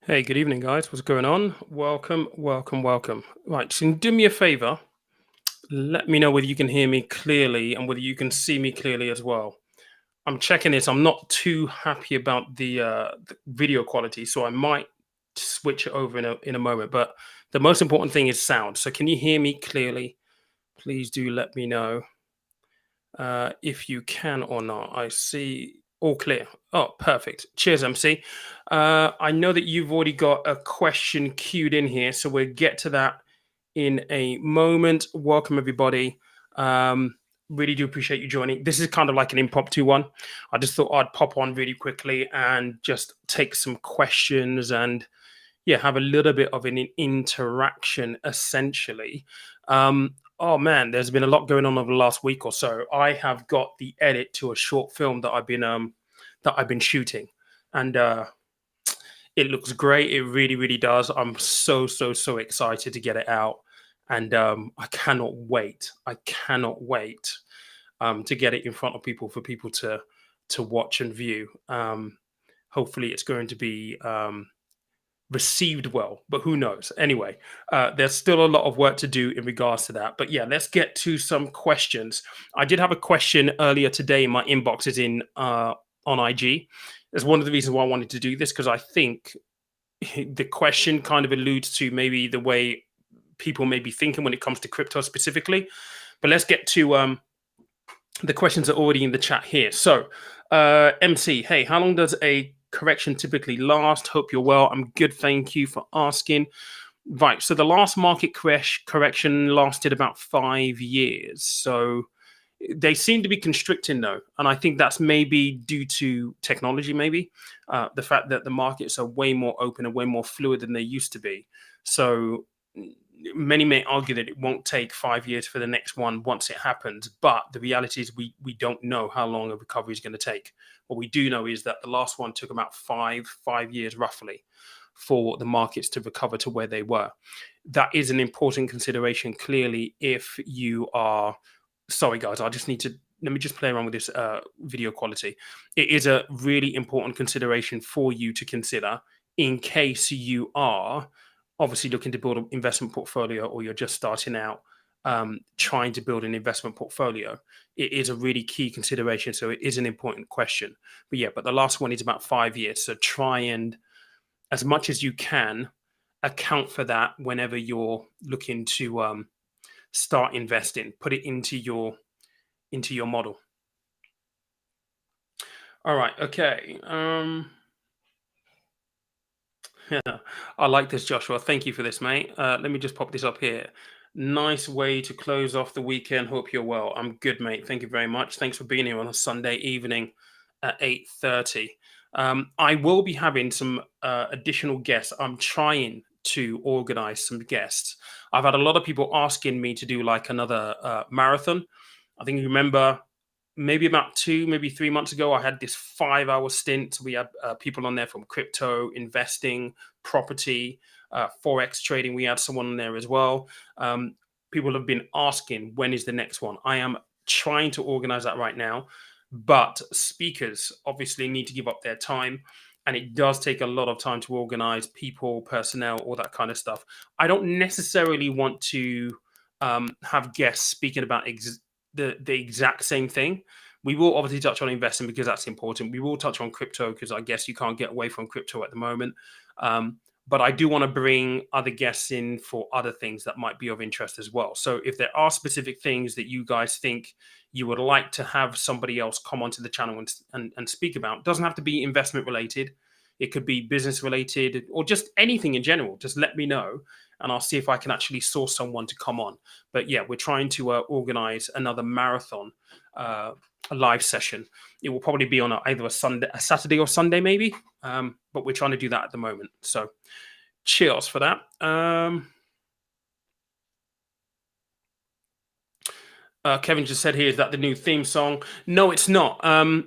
Hey, good evening, guys. What's going on? Welcome, welcome, welcome. Right, so do me a favor. Let me know whether you can hear me clearly and whether you can see me clearly as well. I'm checking this. I'm not too happy about the video quality, so I might switch it over in a moment. But the most important thing is sound. So, can you hear me clearly? Please do let me know if you can or not. I see all clear. Oh, perfect. Cheers, MC. I know that you've already got a question queued in here, so we'll get to that in a moment. Welcome, everybody. Really do appreciate you joining. This is kind of like an impromptu one. I just thought I'd pop on really quickly and just take some questions and yeah, have a little bit of an interaction essentially. Oh man, there's been a lot going on over the last week or so. I have got the edit to a short film that I've been shooting, and it looks great. It really, really does. I'm so excited to get it out, and I cannot wait. I cannot wait to get it in front of people for people to watch and view. Hopefully, it's going to be received well, but who knows? Anyway, there's still a lot of work to do in regards to that. But yeah, let's get to some questions. I did have a question earlier today. My inbox is in on IG. That's one of the reasons why I wanted to do this because I think the question kind of alludes to maybe the way people may be thinking when it comes to crypto specifically. But let's get to the questions are already in the chat here. So, MC, hey, how long does a correction typically last? Hope you're well. I'm good. Thank you for asking. Right. So the last market correction lasted about 5 years. So they seem to be constricting though. And I think that's maybe due to technology, maybe the fact that the markets are way more open and way more fluid than they used to be. So many may argue that it won't take 5 years for the next one once it happens, but the reality is we don't know how long a recovery is going to take. What we do know is that the last one took about five years roughly for the markets to recover to where they were. That is an important consideration clearly if you are sorry guys, I just need to let me just play around with this video quality. It is a really important consideration for you to consider in case you are obviously looking to build an investment portfolio or you're just starting out trying to build an investment portfolio. It is a really key consideration. So it is an important question. But yeah, but the last one is about 5 years. So try and, as much as you can, account for that whenever you're looking to start investing. Put it into your model. All right. Okay. Yeah, I like this, Joshua. Thank you for this, mate. Let me just pop this up here. Nice way to close off the weekend. Hope you're well. I'm good, mate. Thank you very much. Thanks for being here on a Sunday evening at 8:30. I will be having some additional guests. I'm trying to organize some guests. I've had a lot of people asking me to do like another marathon. I think you remember maybe about 2, maybe 3 months ago, I had this 5-hour stint. We had people on there from crypto, investing, property, forex trading. We had someone on there as well. People have been asking, when is the next one? I am trying to organize that right now, but speakers obviously need to give up their time. And it does take a lot of time to organize people, personnel, all that kind of stuff. I don't necessarily want to have guests speaking about the exact same thing. We will obviously touch on investing because that's important. We will touch on crypto because I guess you can't get away from crypto at the moment. But I do want to bring other guests in for other things that might be of interest as well. So if there are specific things that you guys think you would like to have somebody else come onto the channel and speak about, it doesn't have to be investment related. It could be business related or just anything in general. Just let me know and I'll see if I can actually source someone to come on. But yeah, we're trying to organize another marathon, a live session. It will probably be on either a Saturday or Sunday, maybe. But we're trying to do that at the moment. So cheers for that. Kevin just said here, is that the new theme song? No, it's not.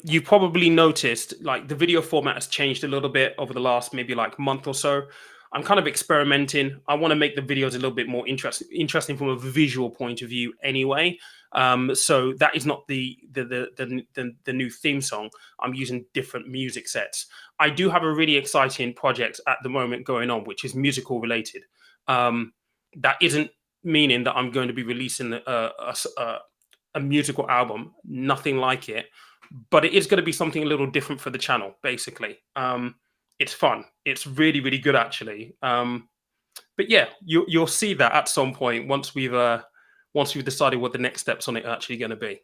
You probably noticed like the video format has changed a little bit over the last maybe like month or so. I'm kind of experimenting. I want to make the videos a little bit more interesting from a visual point of view anyway. So that is not the new theme song. I'm using different music sets. I do have a really exciting project at the moment going on, which is musical related. That isn't meaning that I'm going to be releasing a musical album, nothing like it, but it is going to be something a little different for the channel. Basically, it's fun. It's really, really good actually. But yeah, you'll see that at some point once we've decided what the next steps on it are actually going to be.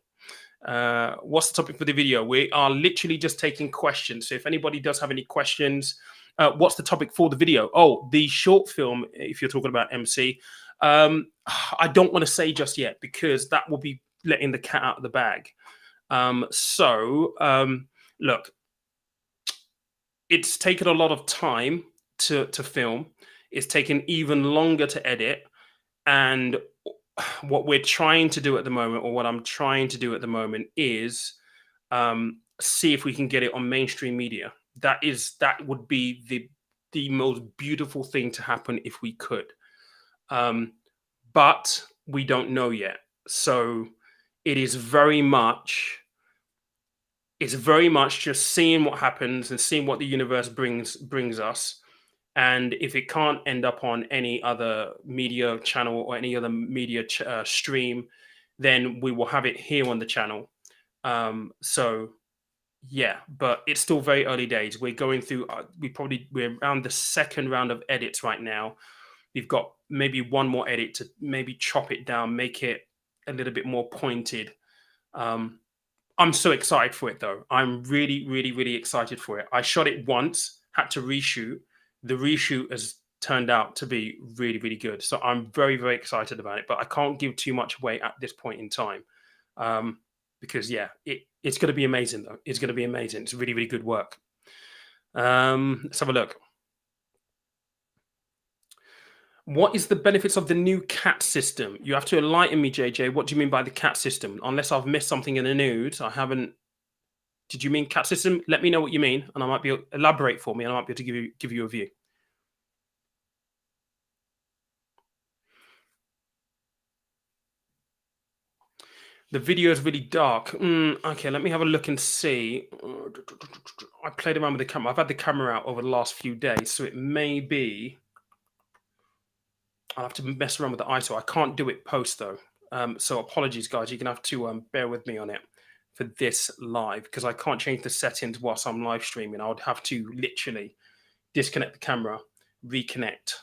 What's the topic for the video? We are literally just taking questions. So if anybody does have any questions, what's the topic for the video? Oh, the short film, if you're talking about MC. I don't want to say just yet because that will be letting the cat out of the bag. Look, it's taken a lot of time to film. It's taken even longer to edit. And what we're trying to do at the moment, or what I'm trying to do at the moment, is see if we can get it on mainstream media. That would be the most beautiful thing to happen if we could. But we don't know yet. So it is very much just seeing what happens and seeing what the universe brings us. And if it can't end up on any other media channel or any other media stream, then we will have it here on the channel. So yeah, but it's still very early days. We're going through, we're around the second round of edits right now. We've got maybe one more edit to maybe chop it down, make it a little bit more pointed. I'm so excited for it though. I'm really, really, really excited for it. I shot it once, had to reshoot. The reshoot has turned out to be really, really good. So I'm very, very excited about it, but I can't give too much away at this point in time. Because yeah, it's going to be amazing though. It's going to be amazing. It's really, really good work. Let's have a look. What is the benefits of the new CAT system? You have to enlighten me, JJ. What do you mean by the CAT system? Unless I've missed something in the news, I haven't. Did you mean CAT system? Let me know what you mean, and I might be able to elaborate for me, and I might be able to give you a view. The video is really dark. Okay, let me have a look and see. I played around with the camera. I've had the camera out over the last few days, so it may be. I'll have to mess around with the ISO. I can't do it post though. So apologies, guys. You're gonna have to bear with me on it for this live because I can't change the settings whilst I'm live streaming. I would have to literally disconnect the camera, reconnect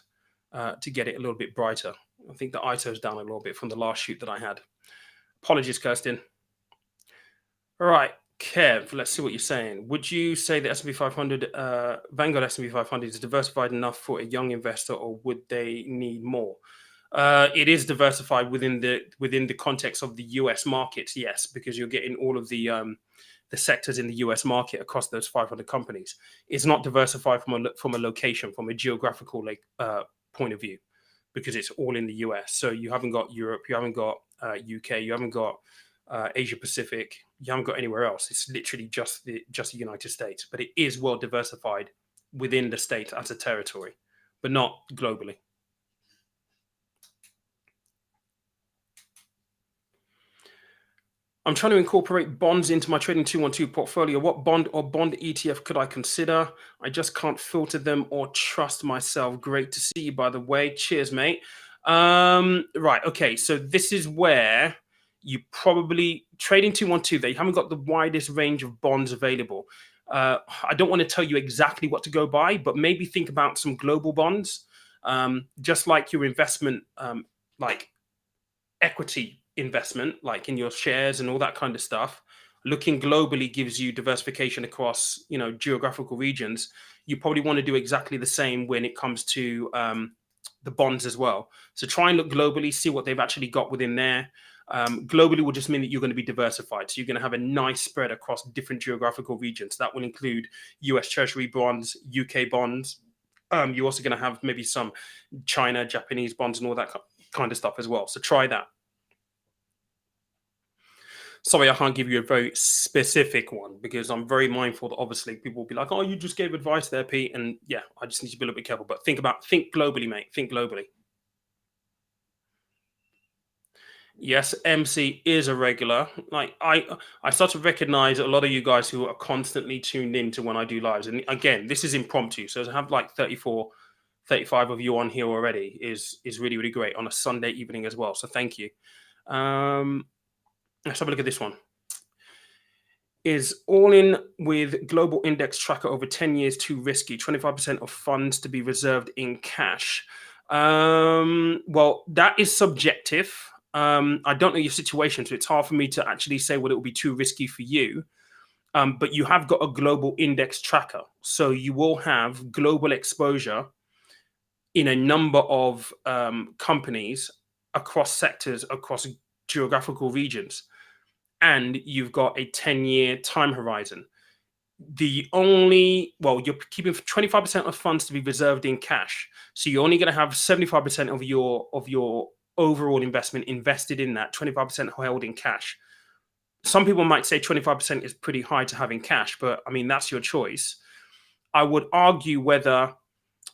to get it a little bit brighter. I think the ISO is down a little bit from the last shoot that I had. Apologies, Kirsten. All right, Kev, let's see what you're saying. Would you say the S&P 500, Vanguard S&P 500 is diversified enough for a young investor, or would they need more? It is diversified within the context of the US markets, yes, because you're getting all of the sectors in the US market across those 500 companies. It's not diversified from a location, from a geographical point of view, because it's all in the US. So you haven't got Europe, you haven't got UK, you haven't got Asia Pacific, you haven't got anywhere else. It's literally just the United States, but it is well diversified within the state as a territory, but not globally. I'm trying to incorporate bonds into my trading 212 portfolio. What bond or bond ETF could I consider? I just can't filter them or trust myself. Great to see you, by the way. Cheers, mate. Right. Okay. So this is where you probably trading 212. They haven't got the widest range of bonds available. I don't want to tell you exactly what to go buy, but maybe think about some global bonds, just like your investment, like equity investment, like in your shares and all that kind of stuff. Looking globally gives you diversification across, geographical regions. You probably want to do exactly the same when it comes to the bonds as well. So try and look globally, see what they've actually got within there. Globally will just mean that you're going to be diversified. So you're going to have a nice spread across different geographical regions. That will include US Treasury bonds, UK bonds. You're also going to have maybe some China, Japanese bonds and all that kind of stuff as well. So try that. Sorry, I can't give you a very specific one because I'm very mindful that obviously people will be like, oh, you just gave advice there, Pete. And yeah, I just need to be a little bit careful. But think globally, mate. Think globally. Yes, MC is a regular. Like I start to recognize a lot of you guys who are constantly tuned in to when I do lives. And again, this is impromptu. So to have like 34, 35 of you on here already is really, really great on a Sunday evening as well. So thank you. Um, let's have a look at this one. Is all in with global index tracker over 10 years too risky? 25% of funds to be reserved in cash. Well, that is subjective. I don't know your situation, so it's hard for me to actually say whether it will be too risky for you. But you have got a global index tracker. So you will have global exposure in a number of companies across sectors, across geographical regions. And you've got a 10-year time horizon. You're keeping 25% of funds to be reserved in cash. So you're only going to have 75% of your overall investment invested in that, 25% held in cash. Some people might say 25% is pretty high to have in cash, but I mean, that's your choice. I would argue whether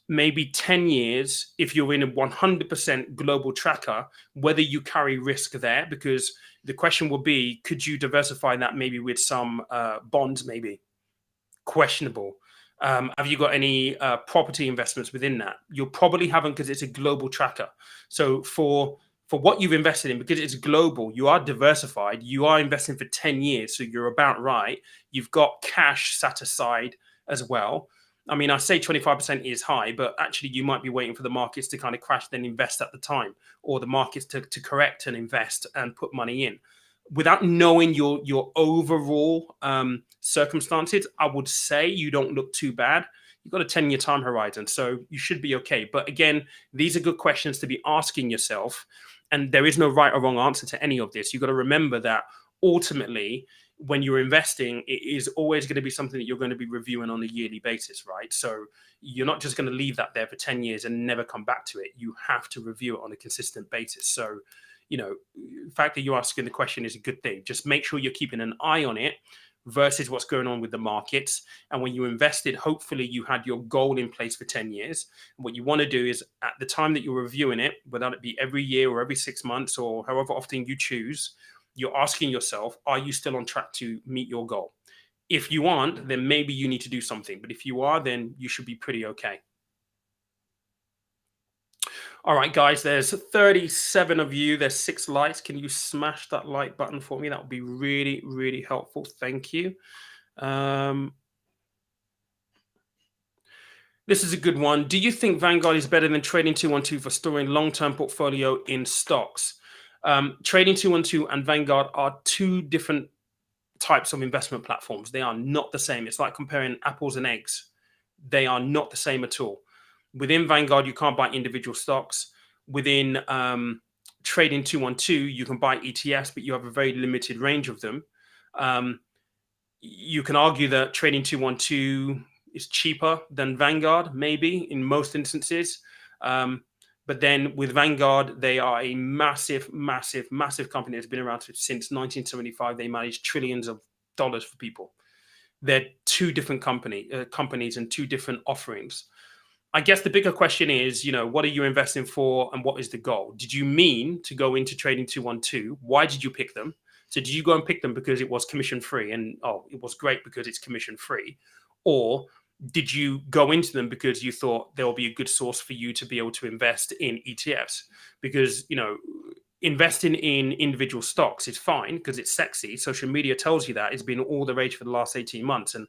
maybe 10 years, if you're in a 100% global tracker, whether you carry risk there, because the question will be, could you diversify that maybe with some bonds, maybe? Questionable. Have you got any property investments within that? You probably haven't, because it's a global tracker. So for what you've invested in, because it's global, you are diversified. You are investing for 10 years, so you're about right. You've got cash set aside as well. I mean, I say 25% is high, but actually you might be waiting for the markets to kind of crash, then invest at the time, or the markets to correct and invest and put money in. Without knowing your overall circumstances, I would say you don't look too bad. You've got a 10-year time horizon, so you should be okay. But again, these are good questions to be asking yourself, and there is no right or wrong answer to any of this. You've got to remember that ultimately, when you're investing, it is always going to be something that you're going to be reviewing on a yearly basis, right? So you're not just going to leave that there for 10 years and never come back to it. You have to review it on a consistent basis. So, the fact that you're asking the question is a good thing. Just make sure you're keeping an eye on it versus what's going on with the markets. And when you invested, hopefully you had your goal in place for 10 years. What you want to do is at the time that you're reviewing it, whether it be every year or every 6 months or however often you choose, you're asking yourself, are you still on track to meet your goal? If you aren't, then maybe you need to do something. But if you are, then you should be pretty okay. All right, guys, there's 37 of you. There's 6 likes. Can you smash that like button for me? That would be really, really helpful. Thank you. This is a good one. Do you think Vanguard is better than Trading 212 for storing long-term portfolio in stocks? Trading 212 and Vanguard are two different types of investment platforms. They are not the same. It's like comparing apples and eggs. They are not the same at all. Within Vanguard, you can't buy individual stocks. Within Trading 212, you can buy ETFs, but you have a very limited range of them. You can argue that Trading 212 is cheaper than Vanguard, maybe in most instances. But then with Vanguard, they are a massive, massive, massive company that's been around since 1975. They manage trillions of dollars for people. They're two different companies and two different offerings. I guess the bigger question is, what are you investing for and what is the goal? Did you mean to go into Trading 212? Why did you pick them? So did you go and pick them because it was commission free and, it was great because it's commission free? Or did you go into them because you thought there will be a good source for you to be able to invest in ETFs? Because, investing in individual stocks is fine because it's sexy. Social media tells you that. It's been all the rage for the last 18 months. And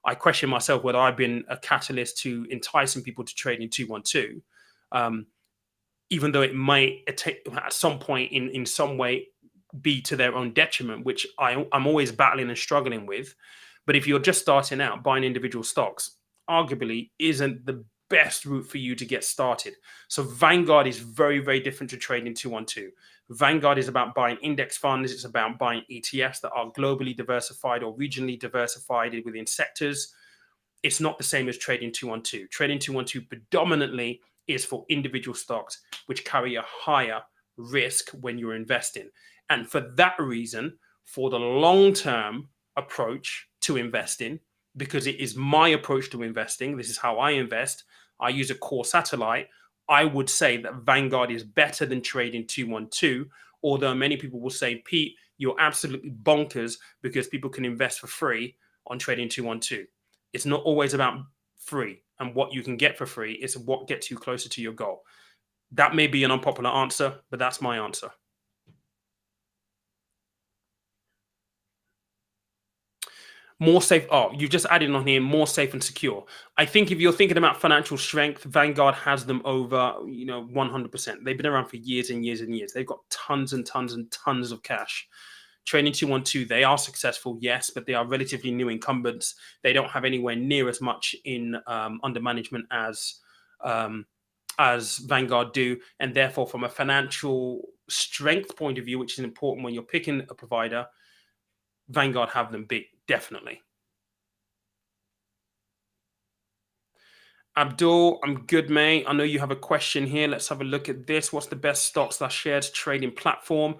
I question myself whether I've been a catalyst to enticing people to trade in 212, even though it might at some point in some way be to their own detriment, which I'm always battling and struggling with. But if you're just starting out, buying individual stocks arguably isn't the best route for you to get started. So Vanguard is very, very different to Trading 212. Vanguard is about buying index funds. It's about buying ETFs that are globally diversified or regionally diversified within sectors. It's not the same as Trading 212. Trading 212 predominantly is for individual stocks, which carry a higher risk when you're investing. And for that reason, for the long-term approach to investing, because it is my approach to investing, this is how I invest, I use a core satellite, I would say that Vanguard is better than Trading 212, Although many people will say, Pete, you're absolutely bonkers because people can invest for free on trading 212. It's not always about free and what you can get for free. It's what gets you closer to your goal. That may be an unpopular answer, but that's my answer. More safe. Oh, you've just added on here more safe and secure. I think if you're thinking about financial strength, Vanguard has them over, 100%. They've been around for years and years and years. They've got tons and tons and tons of cash. Trading 212, they are successful, yes, but they are relatively new incumbents. They don't have anywhere near as much in under management as Vanguard do, and therefore, from a financial strength point of view, which is important when you're picking a provider, Vanguard have them beat, definitely. Abdul, I'm good, mate. I know you have a question here. Let's have a look at this. What's the best stocks/shares trading platform?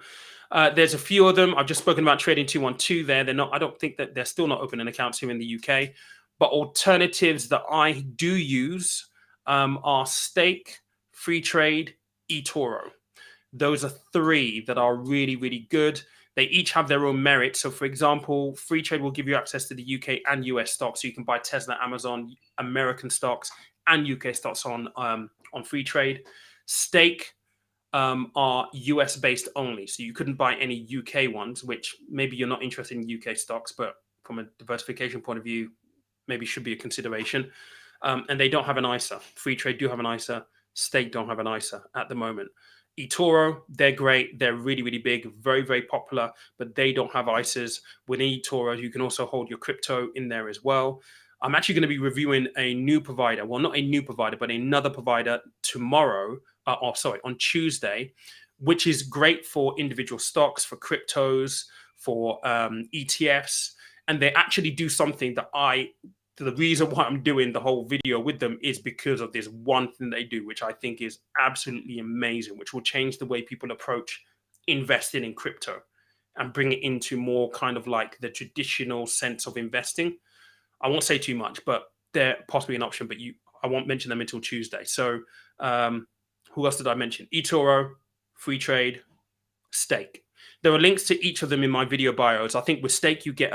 There's a few of them. I've just spoken about Trading 212 there. They're not, I don't think that they're still not opening accounts here in the UK. But alternatives that I do use are Stake, Free Trade, eToro. Those are three that are really, really good. They each have their own merit. So, for example, Free Trade will give you access to the UK and US stocks. So you can buy Tesla, Amazon, American stocks, and UK stocks on Free Trade. Stake are US based only. So you couldn't buy any UK ones, which maybe you're not interested in UK stocks, but from a diversification point of view, maybe should be a consideration. And they don't have an ISA. Free Trade do have an ISA. Stake don't have an ISA at the moment. eToro, they're great. They're really, really big, very, very popular, but they don't have ISAs. With eToro, you can also hold your crypto in there as well. I'm actually going to be reviewing a new provider. Well, not a new provider, but another provider tomorrow, on Tuesday, which is great for individual stocks, for cryptos, for ETFs. And they actually do something that the reason why I'm doing the whole video with them is because of this one thing they do, which I think is absolutely amazing, which will change the way people approach investing in crypto and bring it into more kind of like the traditional sense of investing. I won't say too much, but they're possibly an option, but I won't mention them until Tuesday. So who else did I mention? eToro, Free Trade, Stake. There are links to each of them in my video bios. I think with Stake, you get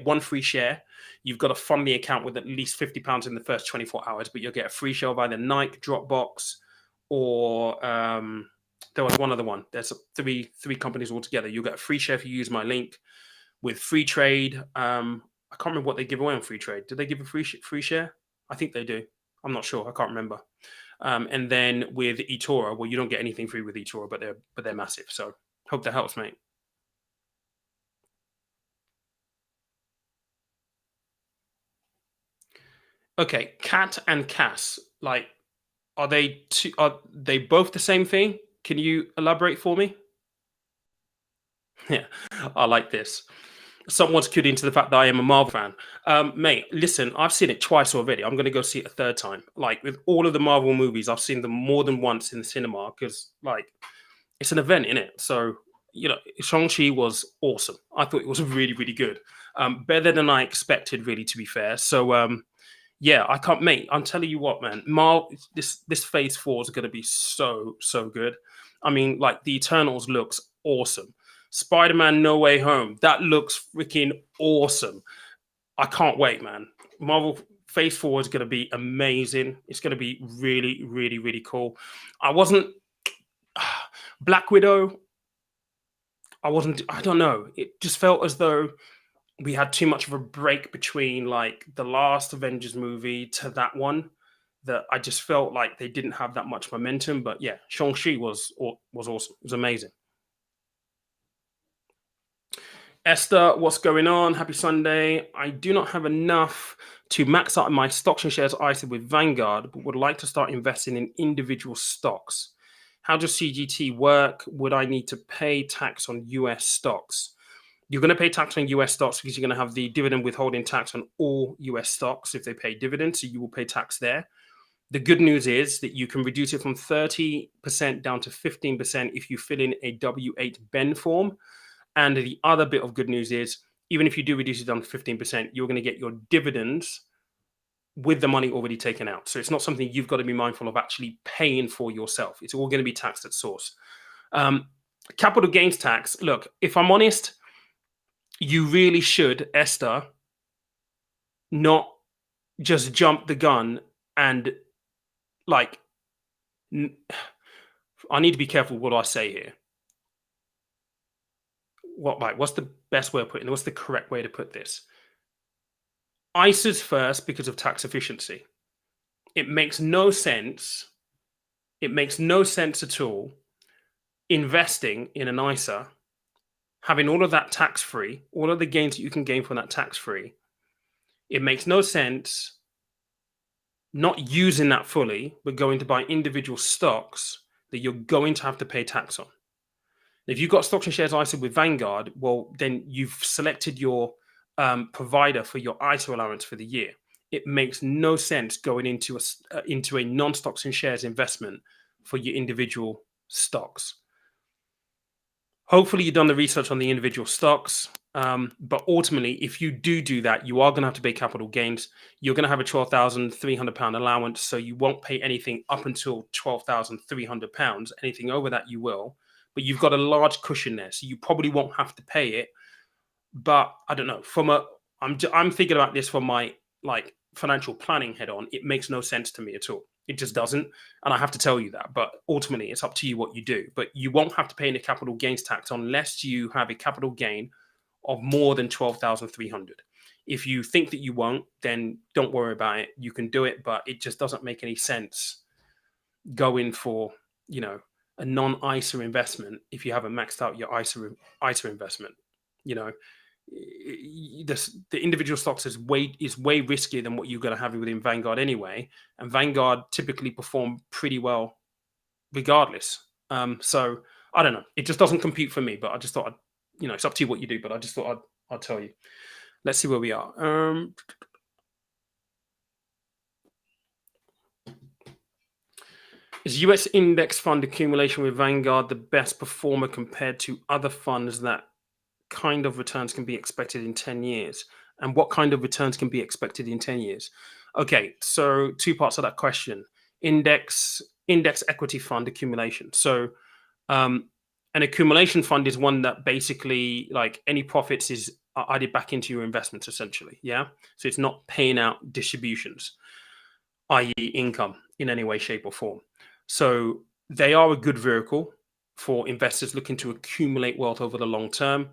one free share. You've got to fund the account with at least £50 in the first 24 hours, but you'll get a free share of either Nike, Dropbox, or there was one other one. There's three companies altogether. You'll get a free share if you use my link. With Free Trade, I can't remember what they give away on Free Trade. Did they give a free share? I think they do. I'm not sure. I can't remember. And then with eToro, well, you don't get anything free with eToro, but they're massive. So hope that helps, mate. Okay, cat and Cass, like, are they both the same thing? Can you elaborate for me? Yeah, I like this. Someone's cued into the fact that I am a Marvel fan. Mate, listen, I've seen it twice already. I'm going to go see it a third time. Like, with all of the Marvel movies, I've seen them more than once in the cinema because, like, it's an event, in it. So, Shang-Chi was awesome. I thought it was really, really good. Better than I expected, really, to be fair. So, yeah, I can't, mate. I'm telling you what, man. This Phase 4 is going to be so, so good. I mean, like, the Eternals looks awesome. Spider-Man No Way Home, that looks freaking awesome. I can't wait, man. Marvel Phase 4 is going to be amazing. It's going to be really, really, really cool. Black Widow, I don't know. It just felt as though we had too much of a break between like the last Avengers movie to that one, that I just felt like they didn't have that much momentum. But yeah, Shang-Chi was awesome. It was amazing. Esther, what's going on? Happy Sunday. I do not have enough to max out my stocks and shares ISA with Vanguard, but would like to start investing in individual stocks. How does CGT work? Would I need to pay tax on US stocks? You're going to pay tax on US stocks because you're going to have the dividend withholding tax on all US stocks if they pay dividends. So you will pay tax there. The good news is that you can reduce it from 30% down to 15% if you fill in a W-8 Ben form. And the other bit of good news is, even if you do reduce it down to 15%, you're going to get your dividends with the money already taken out. So it's not something you've got to be mindful of actually paying for yourself. It's all going to be taxed at source. Capital gains tax. Look, if I'm honest, you really should, Esther, not just jump the gun and like. I need to be careful what I say here. What's the best way of putting it? What's the correct way to put this? ISAs first because of tax efficiency. It makes no sense. It makes no sense at all investing in an ISA, having all of that tax free, all of the gains that you can gain from that tax free. It makes no sense not using that fully, but going to buy individual stocks that you're going to have to pay tax on. If you've got stocks and shares ISA with Vanguard, well, then you've selected your provider for your ISA allowance for the year. It makes no sense going into a non-stocks and shares investment for your individual stocks. Hopefully, you've done the research on the individual stocks. But ultimately, if you do that, you are going to have to pay capital gains. You're going to have a £12,300 allowance, so you won't pay anything up until £12,300. Anything over that, you will. But you've got a large cushion there, so you probably won't have to pay it. But I don't know. I'm thinking about this from my financial planning head on. It makes no sense to me at all. It just doesn't, and I have to tell you that. But ultimately, it's up to you what you do. But you won't have to pay any capital gains tax unless you have a capital gain of more than 12,300. If you think that you won't, then don't worry about it. You can do it, but it just doesn't make any sense going for a non-ISA investment if you haven't maxed out your ISA investment. The individual stocks is way riskier than what you're going to have within Vanguard anyway, and Vanguard typically perform pretty well regardless. So I don't know, it just doesn't compute for me. But I just thought it's up to you what you do, but I just thought I'd tell you. Let's see where we are. Is US index fund accumulation with Vanguard the best performer compared to other funds? That kind of returns can be expected in 10 years? And what kind of returns can be expected in 10 years? Okay, so two parts of that question. Index equity fund accumulation. So an accumulation fund is one that basically, like, any profits is added back into your investments, essentially. Yeah. So it's not paying out distributions, i.e. income, in any way, shape, or form. So they are a good vehicle for investors looking to accumulate wealth over the long term.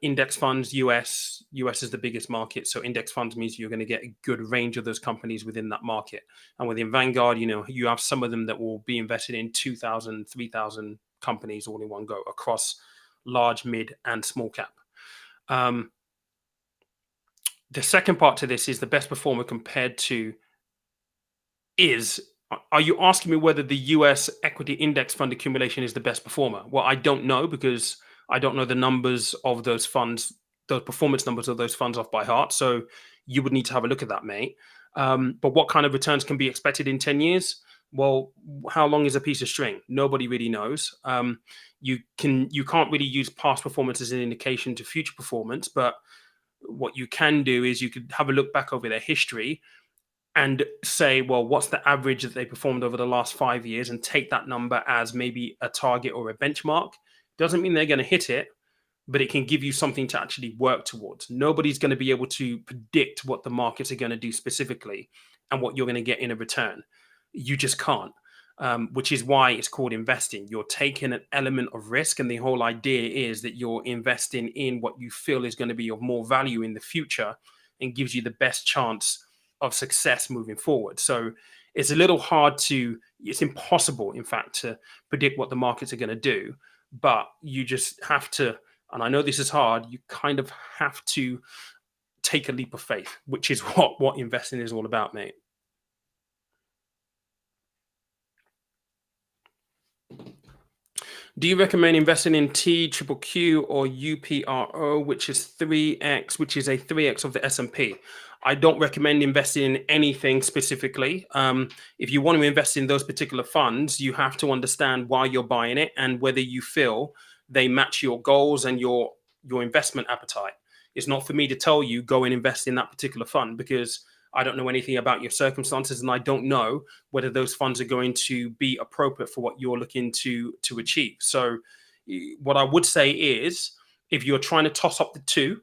Index funds, US is the biggest market. So index funds means you're going to get a good range of those companies within that market. And within Vanguard, you have some of them that will be invested in 2,000, 3,000 companies all in one go across large, mid, and small cap. The second part to this is the best performer compared to are you asking me whether the US equity index fund accumulation is the best performer? Well, I don't know, because I don't know the numbers of those funds, the performance numbers of those funds off by heart. So you would need to have a look at that, mate. But what kind of returns can be expected in 10 years? Well, how long is a piece of string? Nobody really knows. You can't really use past performance as an indication to future performance, but what you can do is you could have a look back over their history and say, well, what's the average that they performed over the last 5 years, and take that number as maybe a target or a benchmark. Doesn't mean they're going to hit it, but it can give you something to actually work towards. Nobody's going to be able to predict what the markets are going to do specifically and what you're going to get in a return. You just can't, which is why it's called investing. You're taking an element of risk, and the whole idea is that you're investing in what you feel is going to be of more value in the future and gives you the best chance of success moving forward. So it's a little hard it's impossible, in fact, to predict what the markets are going to do, but you just have to, and I know this is hard, you kind of have to take a leap of faith, which is what investing is all about, mate. Do you recommend investing in TQQQ or UPRO, which is 3x, which is a 3x of the S&P? I don't recommend investing in anything specifically. If you want to invest in those particular funds, you have to understand why you're buying it and whether you feel they match your goals and your investment appetite. It's not for me to tell you go and invest in that particular fund, because I don't know anything about your circumstances, and I don't know whether those funds are going to be appropriate for what you're looking to achieve. So What I would say is, if you're trying to toss up the two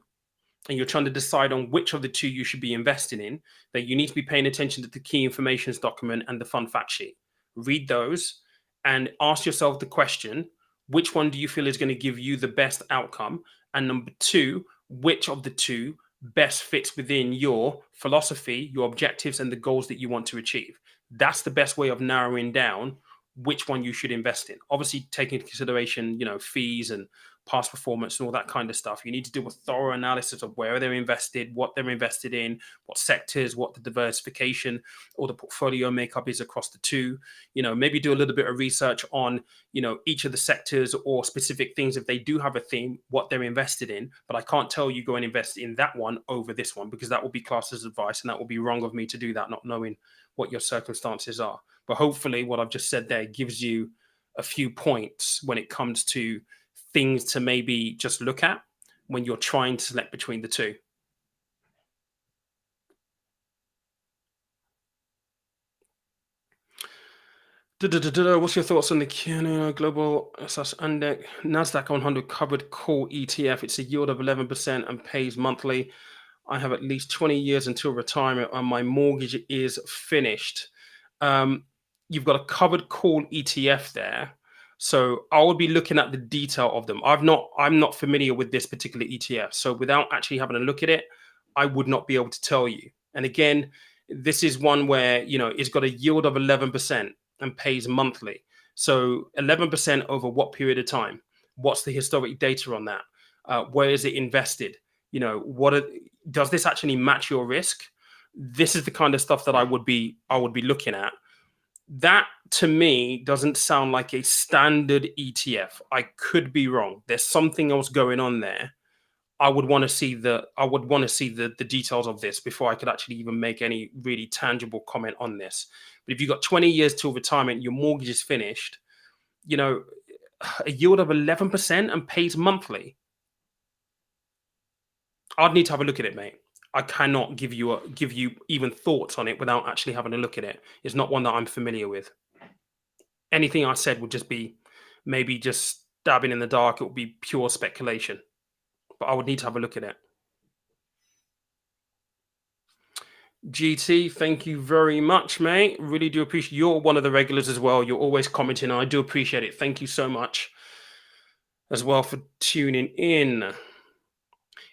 and you're trying to decide on which of the two you should be investing in, then you need to be paying attention to the key informations document and the fund fact sheet. Read those and ask yourself the question, which one do you feel is going to give you the best outcome? And number two, which of the two best fits within your philosophy, your objectives, and the goals that you want to achieve? That's the best way of narrowing down which one you should invest in. Obviously, taking into consideration, fees and past performance and all that kind of stuff. You need to do a thorough analysis of where they're invested, what they're invested in, what sectors, what the diversification or the portfolio makeup is across the two. Maybe do a little bit of research on, each of the sectors or specific things if they do have a theme, what they're invested in. But I can't tell you go and invest in that one over this one, because that will be classed as advice, and that will be wrong of me to do that, not knowing what your circumstances are. But hopefully what I've just said there gives you a few points when it comes to things to maybe just look at when you're trying to select between the two. What's your thoughts on the global index Nasdaq 100 covered call ETF? It's a yield of 11% and pays monthly. I have at least 20 years until retirement and my mortgage is finished. You've got a covered call ETF there. So I would be looking at the detail of them. I'm not familiar with this particular ETF. So without actually having a look at it, I would not be able to tell you. And again, this is one where, it's got a yield of 11% and pays monthly. So 11% over what period of time? What's the historic data on that? Where is it invested? Does this actually match your risk? This is the kind of stuff that I would be looking at. That to me doesn't sound like a standard ETF. I could be wrong. There's something else going on there. I would want to see the details of this before I could actually even make any really tangible comment on this. But if you've got 20 years till retirement, your mortgage is finished, a yield of 11% and pays monthly. I'd need to have a look at it, mate. I cannot give you even thoughts on it without actually having a look at it. It's not one that I'm familiar with. Anything I said would just be maybe just dabbing in the dark. It would be pure speculation, but I would need to have a look at it. GT, thank you very much, mate. Really do appreciate. You're one of the regulars as well. You're always commenting. I do appreciate it. Thank you so much as well for tuning in.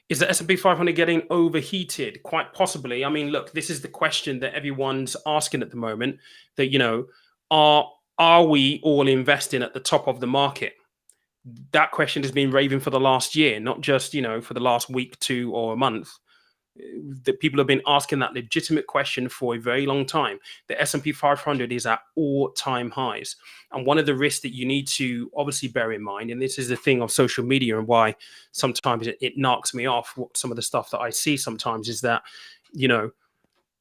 Is the S&P 500 getting overheated? Quite possibly. I mean, look, this is the question that everyone's asking at the moment, that, are we all investing at the top of the market? That question has been raving for the last year, not just, for the last week, 2 or a month. That people have been asking that legitimate question for a very long time. The S&P 500 is at all-time highs. And one of the risks that you need to obviously bear in mind, and this is the thing of social media and why sometimes it knocks me off, some of the stuff that I see sometimes, is that,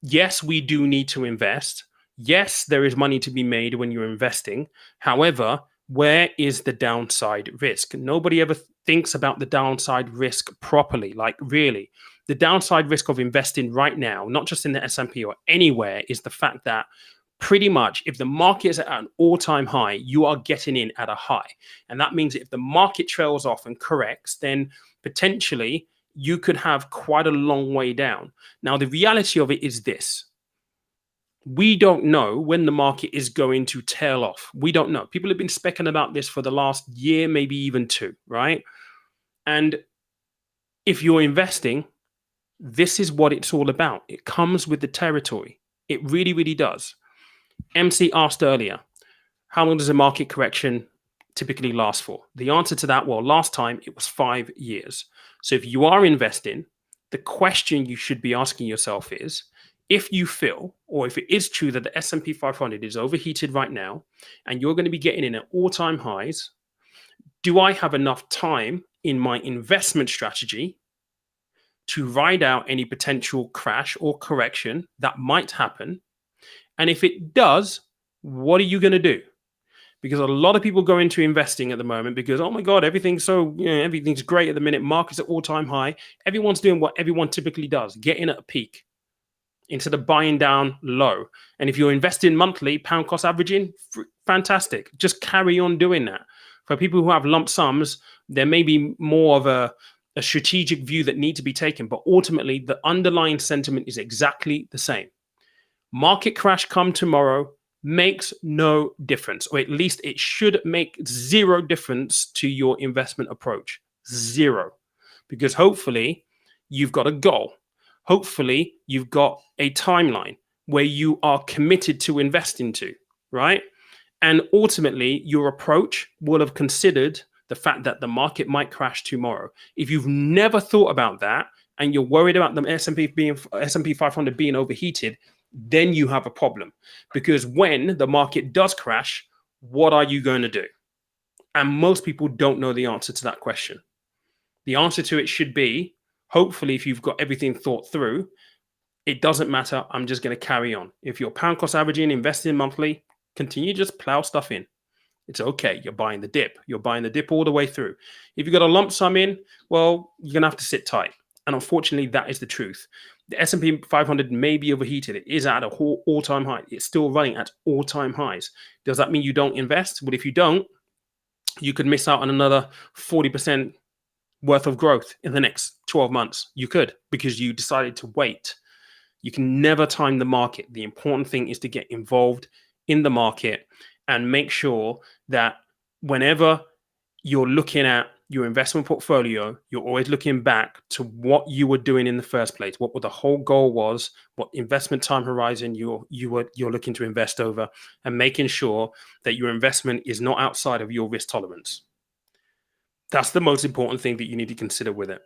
yes, we do need to invest. Yes, there is money to be made when you're investing. However, where is the downside risk? Nobody ever thinks about the downside risk properly. Like, really, the downside risk of investing right now, not just in the S&P or anywhere, is the fact that pretty much if the market is at an all-time high, you are getting in at a high. And that means if the market trails off and corrects, then potentially you could have quite a long way down. Now, the reality of it is this. We don't know when the market is going to tail off. We don't know. People have been speculating about this for the last year, maybe even 2, right? And if you're investing, this is what it's all about. It comes with the territory. It really, really does. MC asked earlier, how long does a market correction typically last for? The answer to that, well, last time it was 5 years. So if you are investing, the question you should be asking yourself is, if you feel, or if it is true that the S&P 500 is overheated right now, and you're going to be getting in at all-time highs, do I have enough time in my investment strategy to ride out any potential crash or correction that might happen? And if it does, what are you going to do? Because a lot of people go into investing at the moment because, oh my God, everything's everything's great at the minute. Market's at all-time high. Everyone's doing what everyone typically does, get in at a peak instead of buying down low. And if you're investing monthly, pound cost averaging, fantastic. Just carry on doing that For people who have lump sums, there may be more of a strategic view that need to be taken, but ultimately the underlying sentiment is exactly the same. Market crash come tomorrow makes no difference, or at least it should make zero difference to your investment approach. Zero. Because hopefully you've got a goal. Hopefully you've got a timeline where you are committed to invest into, right? And ultimately your approach will have considered the fact that the market might crash tomorrow. If you've never thought about that and you're worried about the S&P 500 being overheated, then you have a problem. Because when the market does crash, what are you going to do? And most people don't know the answer to that question. The answer to it should be, hopefully, if you've got everything thought through, it doesn't matter. I'm just going to carry on. If you're pound cost averaging, investing monthly, continue just plow stuff in. It's okay. You're buying the dip. You're buying the dip all the way through. If you've got a lump sum in, well, you're going to have to sit tight. And unfortunately, that is the truth. The S&P 500 may be overheated. It is at a all-time high. It's still running at all-time highs. Does that mean you don't invest? Well, if you don't, you could miss out on another 40% worth of growth in the next 12 months. You could, because you decided to wait. You can never time the market. The important thing is to get involved in the market and make sure that whenever you're looking at your investment portfolio, you're always looking back to what you were doing in the first place, what the whole goal was, what investment time horizon you're looking to invest over, and making sure that your investment is not outside of your risk tolerance. That's the most important thing that you need to consider with it.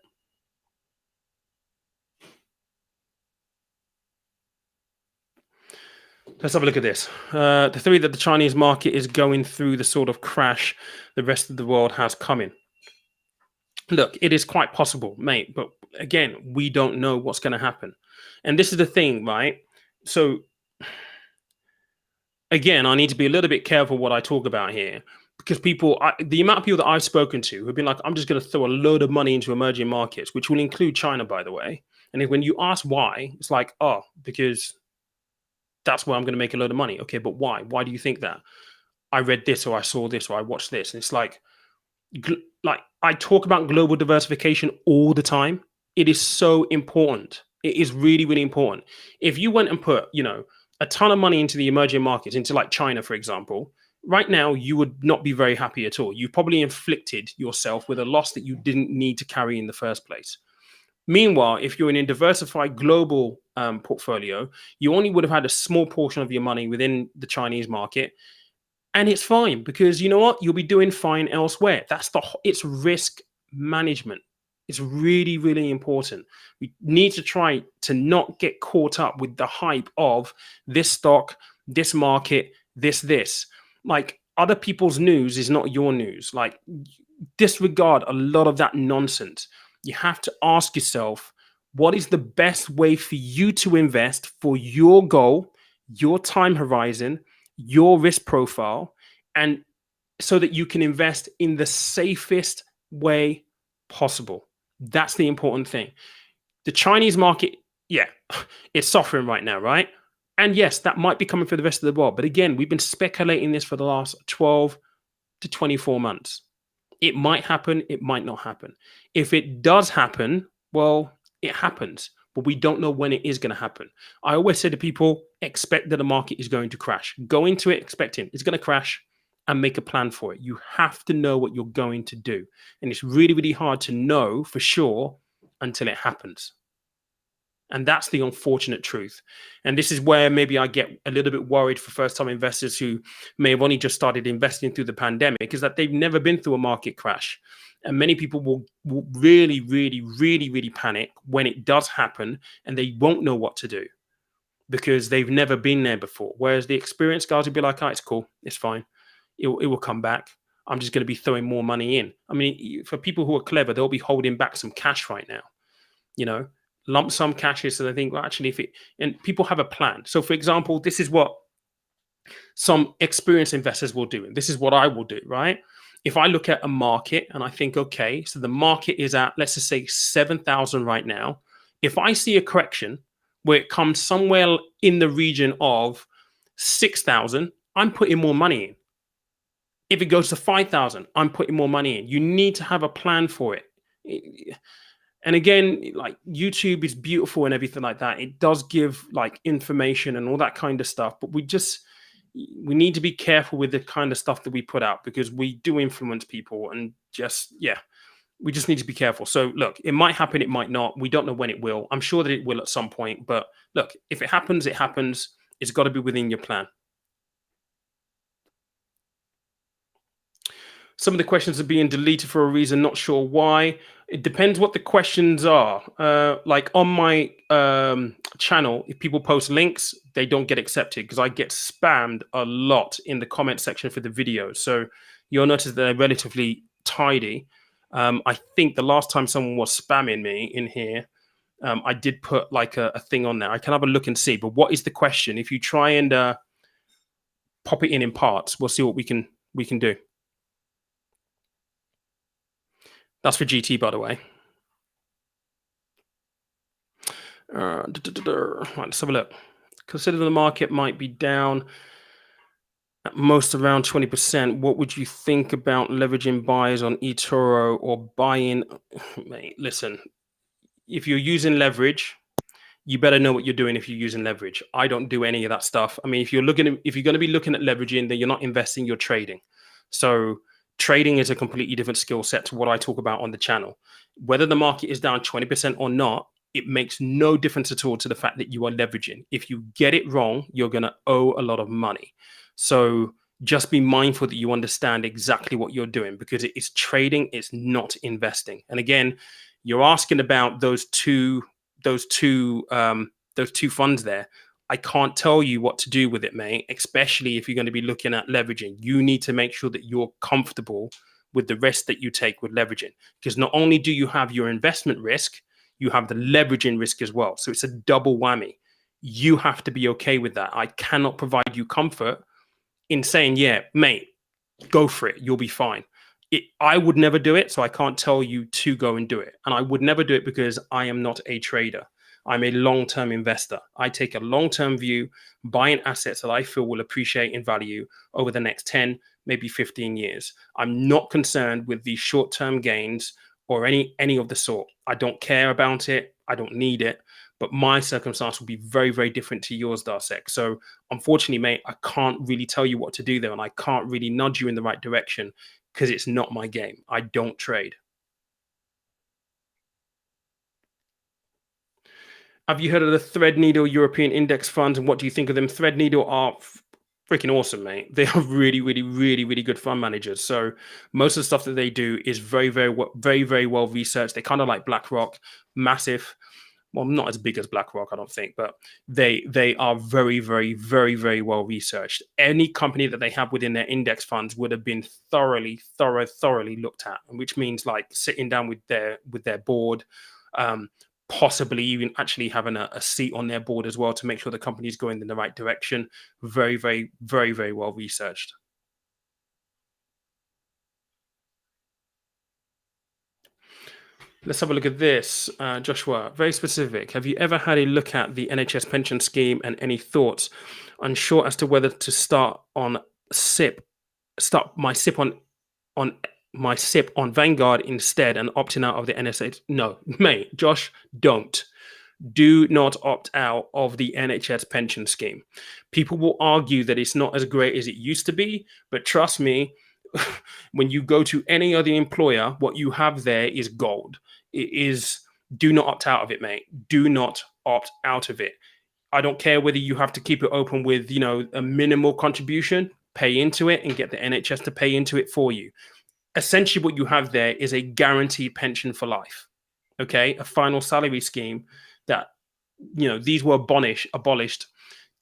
Let's have a look at this. The theory that the Chinese market is going through the sort of crash the rest of the world has coming. Look, it is quite possible, mate. But again, we don't know what's going to happen. And this is the thing, right? So again, I need to be a little bit careful what I talk about here, because the amount of people that I've spoken to who've been like, I'm just going to throw a load of money into emerging markets, which will include China, by the way. And when you ask why, it's like, oh, because that's where I'm going to make a load of money. Okay, but why? Why do you think that? I read this, or I saw this, or I watched this. And it's like I talk about global diversification all the time. It is so important. It is really, really important. If you went and put, a ton of money into the emerging markets, into like China, for example, right now, you would not be very happy at all. You probably inflicted yourself with a loss that you didn't need to carry in the first place. Meanwhile, if you're in a diversified global portfolio, you only would have had a small portion of your money within the Chinese market. And it's fine, because you know what? You'll be doing fine elsewhere. It's risk management. It's really, really important. We need to try to not get caught up with the hype of this stock, this market, this. Like, other people's news is not your news. Like, disregard a lot of that nonsense. You have to ask yourself, what is the best way for you to invest for your goal, your time horizon, your risk profile, and so that you can invest in the safest way possible. That's the important thing. The Chinese market, yeah, it's suffering right now, right? And yes, that might be coming for the rest of the world. But again, we've been speculating this for the last 12 to 24 months. It might happen. It might not happen. If it does happen, well, it happens. But we don't know when it is going to happen. I always say to people, expect that the market is going to crash. Go into it expecting it's going to crash, and make a plan for it. You have to know what you're going to do. And it's really, really hard to know for sure until it happens. And that's the unfortunate truth. And this is where maybe I get a little bit worried for first-time investors who may have only just started investing through the pandemic, is that they've never been through a market crash. And many people will really, really, really, really panic when it does happen, and they won't know what to do because they've never been there before. Whereas the experienced guys will be like, oh, it's cool. It's fine. It will come back. I'm just going to be throwing more money in. I mean, for people who are clever, they'll be holding back some cash right now, lump sum cashes. So they think, well, actually, and people have a plan. So for example, this is what some experienced investors will do. And this is what I will do, right? If I look at a market and I think, okay, so the market is at, let's just say 7,000 right now. If I see a correction where it comes somewhere in the region of 6,000, I'm putting more money in. If it goes to 5,000, I'm putting more money in. You need to have a plan for it. And again, like YouTube is beautiful and everything like that. It does give like information and all that kind of stuff, but we need to be careful with the kind of stuff that we put out because we do influence people and just, yeah, we just need to be careful. So look, it might happen, it might not. We don't know when it will. I'm sure that it will at some point, but look, if it happens, it happens. It's got to be within your plan. Some of the questions are being deleted for a reason, not sure why. It depends what the questions are. Like on my channel, if people post links, they don't get accepted because I get spammed a lot in the comment section for the videos. So you'll notice that they're relatively tidy. I think the last time someone was spamming me in here, I did put like a thing on there. I can have a look and see. But what is the question? If you try and pop it in parts, we'll see what we can do. That's for GT, by the way. Right, let's have a look. Consider the market might be down at most around 20%. What would you think about leveraging buys on eToro or buying? Mate, listen, if you're using leverage, you better know what you're doing if you're using leverage. I don't do any of that stuff. I mean, if you're going to be looking at leveraging, then you're not investing, you're trading. So trading is a completely different skill set to what I talk about on the channel. Whether the market is down 20% or not, it makes no difference at all to the fact that you are leveraging. If you get it wrong, you're going to owe a lot of money. So just be mindful that you understand exactly what you're doing because it is trading, it's not investing. And again, you're asking about those two funds there. I can't tell you what to do with it, mate, especially if you're going to be looking at leveraging. You need to make sure that you're comfortable with the risk that you take with leveraging, because not only do you have your investment risk, you have the leveraging risk as well. So it's a double whammy. You have to be okay with that. I cannot provide you comfort in saying, yeah, mate, go for it. You'll be fine. I would never do it, so I can't tell you to go and do it. And I would never do it because I am not a trader. I'm a long-term investor. I take a long-term view, buying assets that I feel will appreciate in value over the next 10, maybe 15 years. I'm not concerned with the short-term gains or any of the sort. I don't care about it. I don't need it. But my circumstance will be very, very different to yours, Darsek. So unfortunately, mate, I can't really tell you what to do there, and I can't really nudge you in the right direction because it's not my game. I don't trade. Have you heard of the Threadneedle European Index Funds, and what do you think of them? Threadneedle are freaking awesome, mate. They are really, really, really, really good fund managers. So most of the stuff that they do is very, very, very well researched. They're kind of like BlackRock, massive. Well, not as big as BlackRock, I don't think, but they are very, very, very, very well researched. Any company that they have within their index funds would have been thoroughly looked at, which means like sitting down with their board, possibly even actually having a seat on their board as well to make sure the company is going in the right direction. Very, very, very, very well researched. Let's have a look at this. Joshua, very specific. Have you ever had a look at the NHS pension scheme and any thoughts? Unsure as to whether to start my SIP on Vanguard instead and opting out of the NHS. No, mate, Josh, don't. Do not opt out of the NHS pension scheme. People will argue that it's not as great as it used to be, but trust me, when you go to any other employer, what you have there is gold. It is, do not opt out of it, mate. Do not opt out of it. I don't care whether you have to keep it open with, a minimal contribution, pay into it and get the NHS to pay into it for you. Essentially, what you have there is a guaranteed pension for life. Okay, a final salary scheme that, these were abolished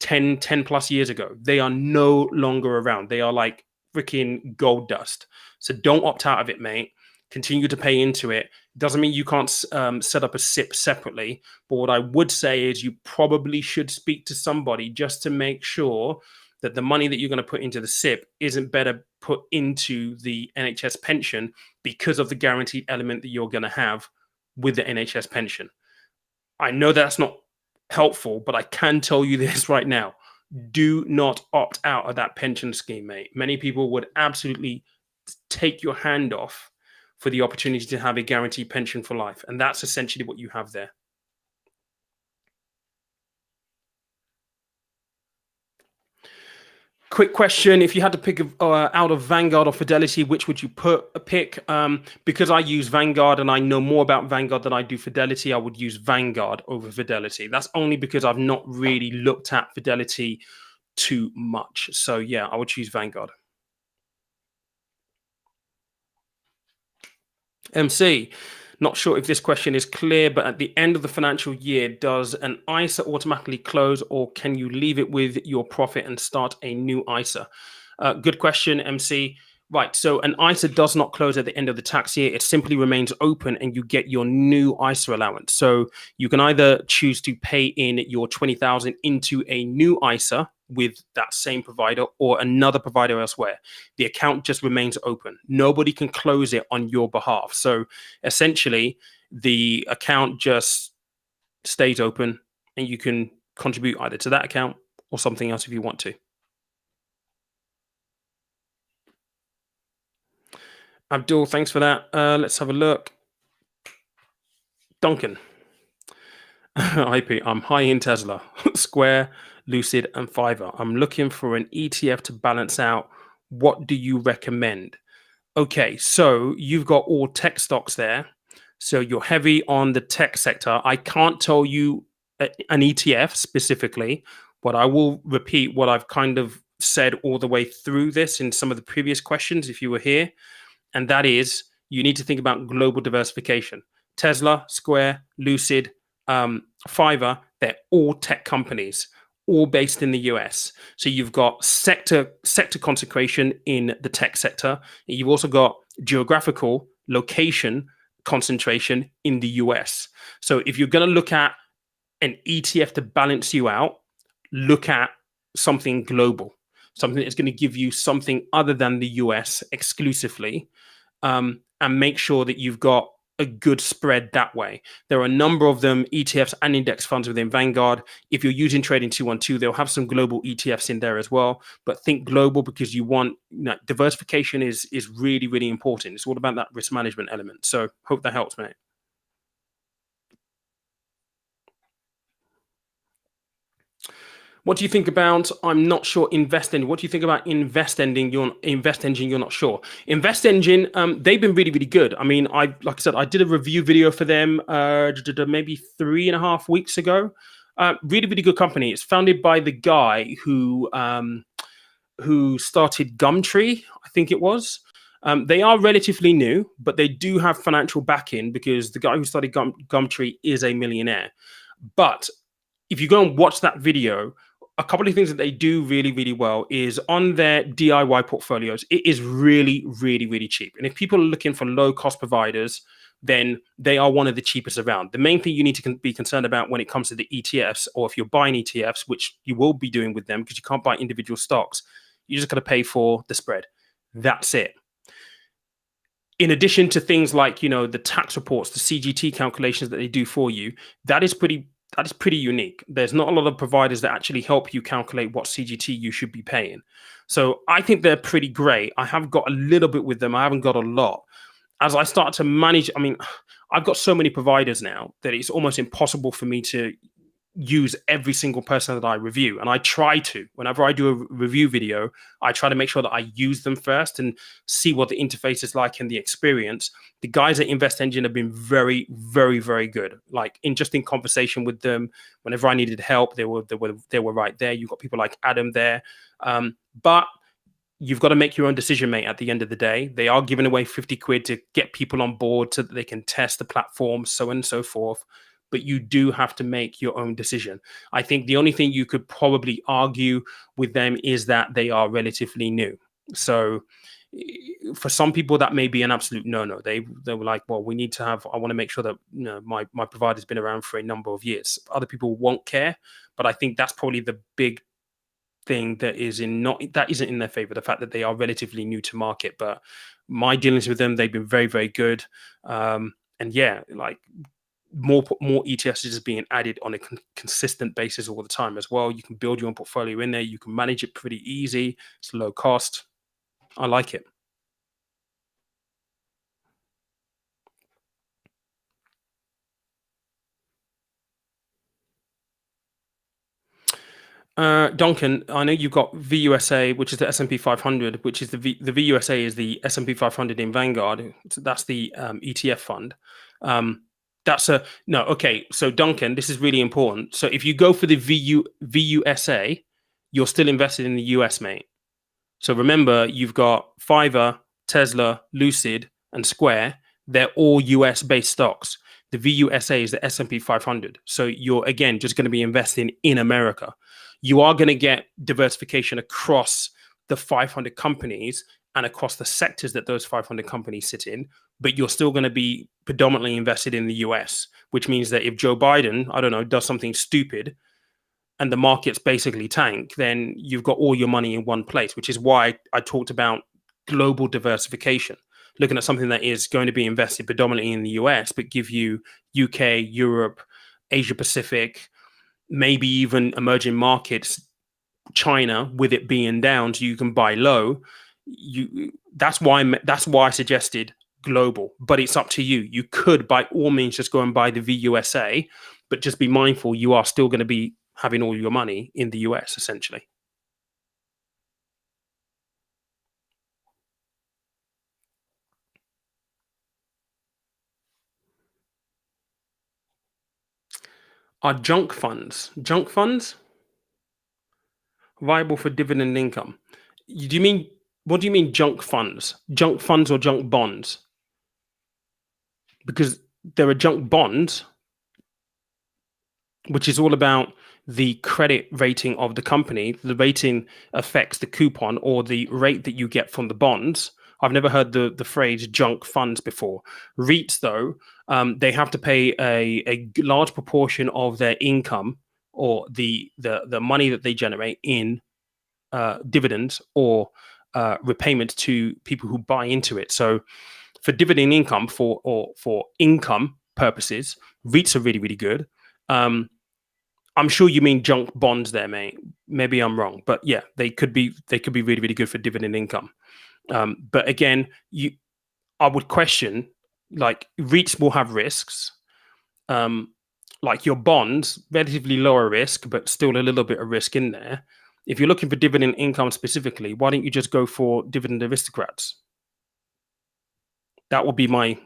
10 plus years ago. They are no longer around. They are like freaking gold dust. So don't opt out of it, mate. Continue to pay into it. Doesn't mean you can't set up a SIP separately. But what I would say is you probably should speak to somebody just to make sure that the money that you're going to put into the SIP isn't better put into the NHS pension because of the guaranteed element that you're going to have with the NHS pension. I know that's not helpful, but I can tell you this right now. do not opt out of that pension scheme, mate. Many people would absolutely take your hand off for the opportunity to have a guaranteed pension for life. And that's essentially what you have there. Quick question: if you had to pick out of Vanguard or Fidelity, which would you pick? Because I use Vanguard and I know more about Vanguard than I do Fidelity, I would use Vanguard over Fidelity. That's only because I've not really looked at Fidelity too much. So yeah, I would choose Vanguard. MC, not sure if this question is clear, but at the end of the financial year, does an ISA automatically close, or can you leave it with your profit and start a new ISA? Good question, MC. Right, so an ISA does not close at the end of the tax year. It simply remains open and you get your new ISA allowance. So you can either choose to pay in your 20,000 into a new ISA with that same provider or another provider elsewhere. The account just remains open. Nobody can close it on your behalf. So essentially, the account just stays open and you can contribute either to that account or something else if you want to. Abdul, thanks for that. Let's have a look. Duncan. IP, I'm high in Tesla, Square, Lucid, and Fiverr. I'm looking for an ETF to balance out. What do you recommend? Okay, so you've got all tech stocks there. So you're heavy on the tech sector. I can't tell you an ETF specifically, but I will repeat what I've kind of said all the way through this in some of the previous questions if you were here. And that is, you need to think about global diversification. Tesla, Square, Lucid, Fiverr, they're all tech companies, all based in the US. So you've got sector concentration in the tech sector. You've also got geographical location concentration in the US. So if you're going to look at an ETF to balance you out, look at something global, something that's going to give you something other than the US exclusively, and make sure that you've got a good spread that way. There are a number of them, ETFs and index funds within Vanguard. If you're using Trading 212, they'll have some global ETFs in there as well. But think global because you want, diversification is really, really important. It's all about that risk management element. So hope that helps, mate. What do you think about, I'm not sure, Invest Engine? What do you think about Invest Engine? You're not sure. Invest Engine, they've been really, really good. I mean, like I said, I did a review video for them maybe 3.5 weeks ago. Really, really good company. It's founded by the guy who started Gumtree, I think it was. They are relatively new, but they do have financial backing because the guy who started Gumtree is a millionaire. But if you go and watch that video, a couple of things that they do really, really well is on their DIY portfolios, it is really, really, really cheap. And if people are looking for low cost providers, then they are one of the cheapest around. The main thing you need to be concerned about when it comes to the ETFs, or if you're buying ETFs, which you will be doing with them because you can't buy individual stocks, you just got to pay for the spread. That's it. In addition to things like, the tax reports, the CGT calculations that they do for you, that is pretty unique. There's not a lot of providers that actually help you calculate what CGT you should be paying. So I think they're pretty great. I have got a little bit with them. I haven't got a lot. As I start to manage, I've got so many providers now that it's almost impossible for me to use every single person that I review. And I try to, whenever I do a review video, I try to make sure that I use them first and see what the interface is like and the experience. The guys at Invest Engine have been very, very, very good. Like in conversation with them, whenever I needed help, they were right there. You've got people like Adam there. But you've got to make your own decision, mate, at the end of the day. They are giving away 50 quid to get people on board so that they can test the platform, so on and so forth. But you do have to make your own decision. I think the only thing you could probably argue with them is that they are relatively new. So for some people, that may be an absolute no-no. They were like, well, I want to make sure that my provider's been around for a number of years. Other people won't care, but I think that's probably the big thing that isn't in their favor, the fact that they are relatively new to market. But my dealings with them, they've been very, very good. And yeah, like more ETFs are just being added on a consistent basis all the time as well. You can build your own portfolio in there. You can manage it pretty easy. It's low cost. I like it. Duncan, I know you've got VUSA, which is the S&P 500, which is the VUSA is the S&P 500 in Vanguard. So that's the ETF fund. That's a no. Okay, so Duncan, this is really important. So if you go for the VUSA, you're still invested in the US, mate. So remember, you've got Fiverr, Tesla, Lucid, and Square. They're all US based stocks. The VUSA is the S&P 500. So you're again just going to be investing in America. You are going to get diversification across the 500 companies and across the sectors that those 500 companies sit in, but you're still going to be predominantly invested in the US, which means that if Joe Biden, I don't know, does something stupid and the markets basically tank, then you've got all your money in one place, which is why I talked about global diversification, looking at something that is going to be invested predominantly in the US, but give you UK, Europe, Asia Pacific, maybe even emerging markets, China, with it being down, so you can buy low. That's why I suggested global, but it's up to you. You could by all means just go and buy the VUSA, but just be mindful you are still going to be having all your money in the US essentially. Are junk funds viable for dividend income? Do you mean, what do you mean junk funds? Junk funds or junk bonds? Because there are junk bonds, which is all about the credit rating of the company. The rating affects the coupon or the rate that you get from the bonds. I've never heard the phrase junk funds before. REITs, though, they have to pay a large proportion of their income or the money that they generate in dividends or repayment to people who buy into it. So for dividend income for income purposes, REITs are really, really good. I'm sure you mean junk bonds there, mate. Maybe I'm wrong, but yeah, they could be really, really good for dividend income. But again, I would question, like, REITs will have risks. Like your bonds, relatively lower risk, but still a little bit of risk in there. If you're looking for dividend income specifically, why don't you just go for dividend aristocrats? That would be my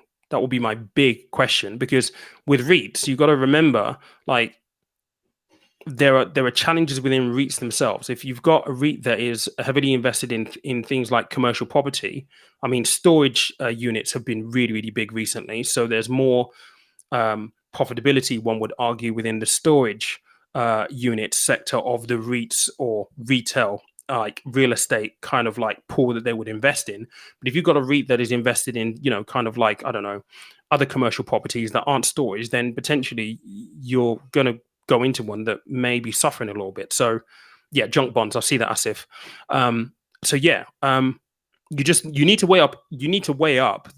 big question, because with REITs, you've got to remember, like, there are challenges within REITs themselves. If you've got a REIT that is heavily invested in things like commercial property, I mean, storage units have been really, really big recently. So there's more profitability, one would argue, within the storage unit sector of the REITs or retail, like real estate kind of like pool that they would invest in. But if you've got a REIT that is invested in, kind of like, I don't know, other commercial properties that aren't storage, then potentially you're going to go into one that may be suffering a little bit. So yeah, junk bonds, I see that, Asif. So yeah, you need to weigh up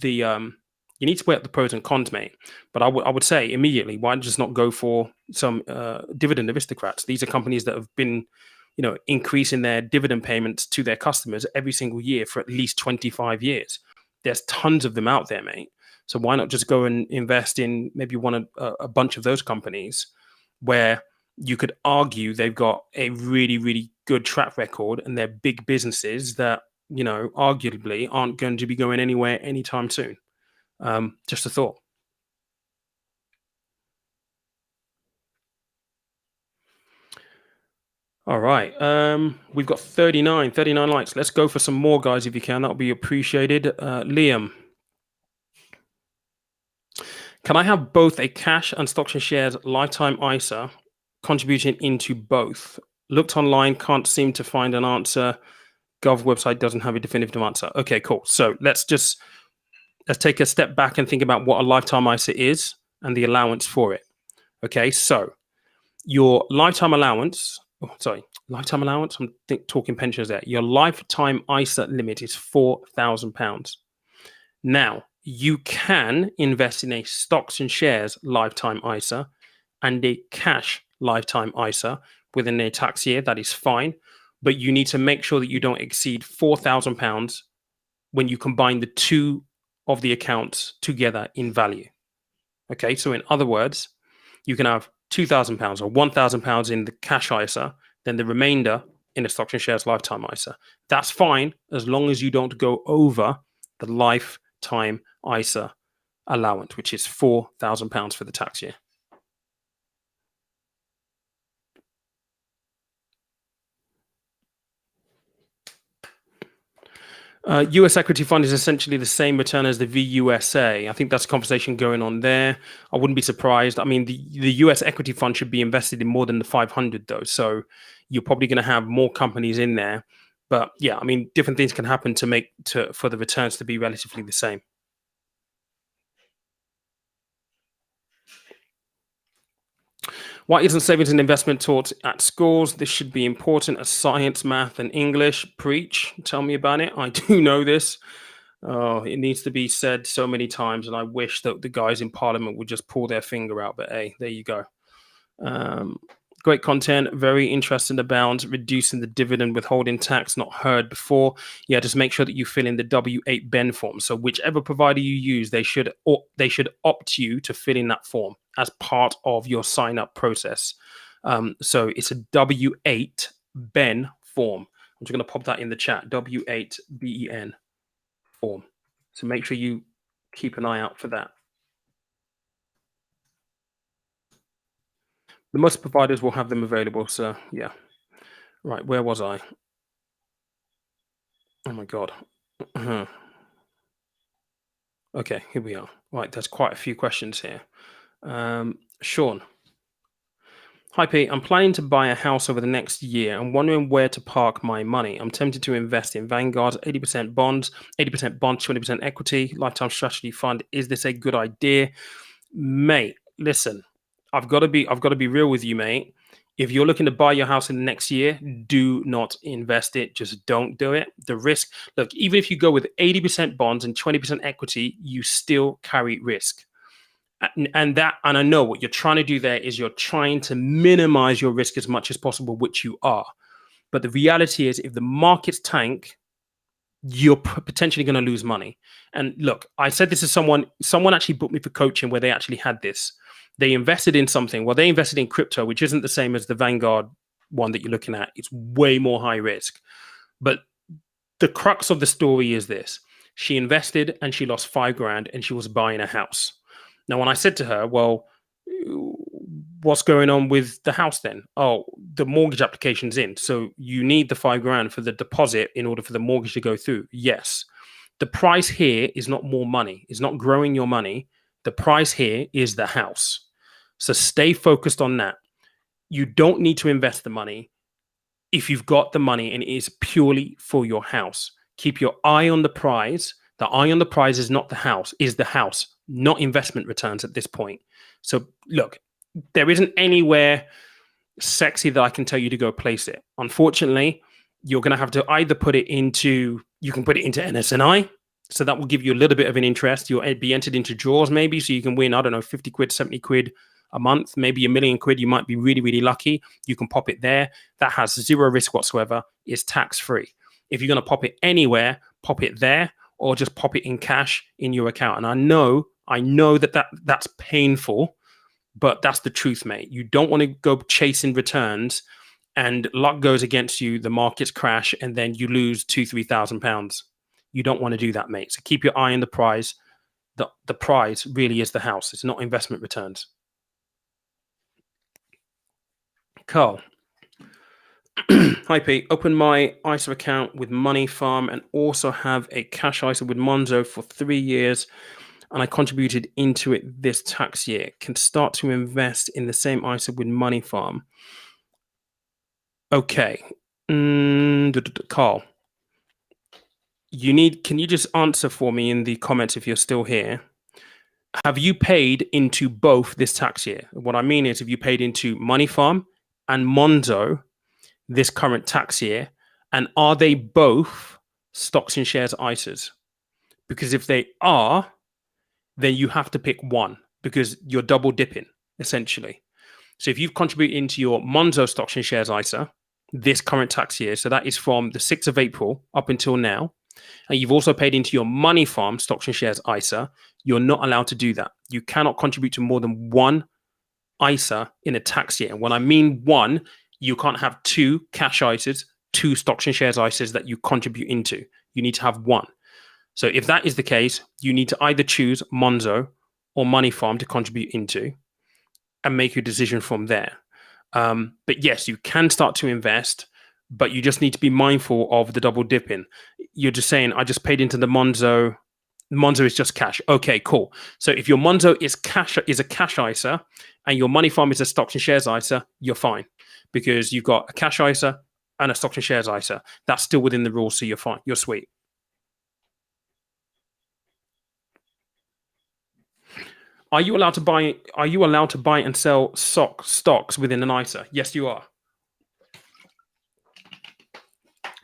the pros and cons, mate. But I would say immediately, why just not go for some dividend aristocrats? These are companies that have been, increasing their dividend payments to their customers every single year for at least 25 years. There's tons of them out there, mate. So why not just go and invest in maybe a bunch of those companies where you could argue they've got a really, really good track record and they're big businesses that, arguably aren't going to be going anywhere anytime soon. Just a thought. All right. We've got 39 likes. Let's go for some more, guys, if you can. That'll be appreciated. Liam. Can I have both a cash and stocks and shares lifetime ISA contributing into both? Looked online, can't seem to find an answer. Gov website doesn't have a definitive answer. Okay, cool. So let's take a step back and think about what a lifetime ISA is and the allowance for it. Okay, so your lifetime allowance, I'm talking pensions there. Your lifetime ISA limit is £4,000. Now, You can invest in a stocks and shares lifetime ISA and a cash lifetime ISA within a tax year. That is fine. But you need to make sure that you don't exceed £4,000 when you combine the two of the accounts together in value. Okay, so in other words, you can have £2,000 or £1,000 in the cash ISA, then the remainder in a stocks and shares lifetime ISA. That's fine as long as you don't go over the lifetime ISA allowance, which is £4,000 for the tax year. US equity fund is essentially the same return as the VUSA. I think that's a conversation going on there. I wouldn't be surprised. I mean, the US equity fund should be invested in more than the 500 though. So you're probably going to have more companies in there. But yeah, I mean, different things can happen for the returns to be relatively the same. Why isn't savings and investment taught at schools? This should be important as science, math, and English. Preach. Tell me about it. I do know this. Oh, it needs to be said so many times, and I wish that the guys in Parliament would just pull their finger out. But hey, there you go. Great content, very interesting about reducing the dividend withholding tax. Not heard before. Yeah, just make sure that you fill in the W8 Ben form. So whichever provider you use, they should opt you to fill in that form as part of your sign up process. So it's a W8 Ben form. I'm just going to pop that in the chat. W8 BEN form. So make sure you keep an eye out for that. The most providers will have them available. So yeah. Right, where was I? Oh my God. Okay, here we are. Right, there's quite a few questions here. Sean. Hi Pete, I'm planning to buy a house over the next year. I'm wondering where to park my money. I'm tempted to invest in Vanguard, 80% bonds, 80% bonds, 20% equity, lifetime strategy fund. Is this a good idea? Mate, listen, I've got to be real with you, mate. If you're looking to buy your house in the next year, do not invest it. Just don't do it. The risk, look, even if you go with 80% bonds and 20% equity, you still carry risk. And I know what you're trying to do there is you're trying to minimize your risk as much as possible, which you are. But the reality is, if the markets tank, you're potentially going to lose money. And look, I said this to someone actually booked me for coaching where they actually had this. They invested in something. Well, they invested in crypto, which isn't the same as the Vanguard one that you're looking at. It's way more high risk. But the crux of the story is this. She invested and she lost $5,000 and she was buying a house. Now, when I said to her, well, what's going on with the house then? Oh, the mortgage application's in. So you need the $5,000 for the deposit in order for the mortgage to go through. Yes. The price here is not more money. It's not growing your money. The price here is the house. So stay focused on that. You don't need to invest the money if you've got the money and it is purely for your house. Keep your eye on the prize. The eye on the prize is not the house, is the house, not investment returns at this point. So look, there isn't anywhere sexy that I can tell you to go place it. Unfortunately, you're going to have to either put it into, you can put it into NSNI. So that will give you a little bit of an interest. You'll be entered into draws maybe. So you can win, I don't know, 50 quid, 70 quid a month, maybe £1 million. You might be really, really lucky. You can pop it there. That has zero risk whatsoever. It's tax free. If you're going to pop it anywhere, pop it there or just pop it in cash in your account. And I know that's painful, but that's the truth, mate. You don't want to go chasing returns and luck goes against you. The markets crash and then you lose £2,000-3,000. You don't want to do that, mate. So keep your eye on the prize. The prize really is the house. It's not investment returns. Carl. Hi, Pete. Open my ISA account with Money Farm and also have a cash ISA with Monzo for 3 years. And I contributed into it this tax year. Can start to invest in the same ISA with Money Farm. Okay. Carl. Can you just answer for me in the comments if you're still here? Have you paid into both this tax year? What I mean is, have you paid into Money Farm and Monzo this current tax year? And are they both stocks and shares ISAs? Because if they are, then you have to pick one because you're double dipping essentially. So if you've contributed into your Monzo stocks and shares ISA this current tax year, so that is from the 6th of April up until now, and you've also paid into your Money Farm stocks and shares ISA, you're not allowed to do that. You cannot contribute to more than one ISA in a tax year. When I mean one, you can't have two cash ISAs, two stocks and shares ISAs that you contribute into. You need to have one. So if that is the case, you need to either choose Monzo or Money Farm to contribute into and make your decision from there. But yes, you can start to invest, but you just need to be mindful of the double dipping. You're just saying, I just paid into the Monzo. Monzo is just cash. Okay, cool. So if your Monzo is a cash ISA and your Money Farm is a stocks and shares ISA, you're fine because you've got a cash ISA and a stocks and shares ISA. That's still within the rules, so you're fine. You're sweet. Are you allowed to buy? Are you allowed to buy and sell stocks within an ISA? Yes, you are.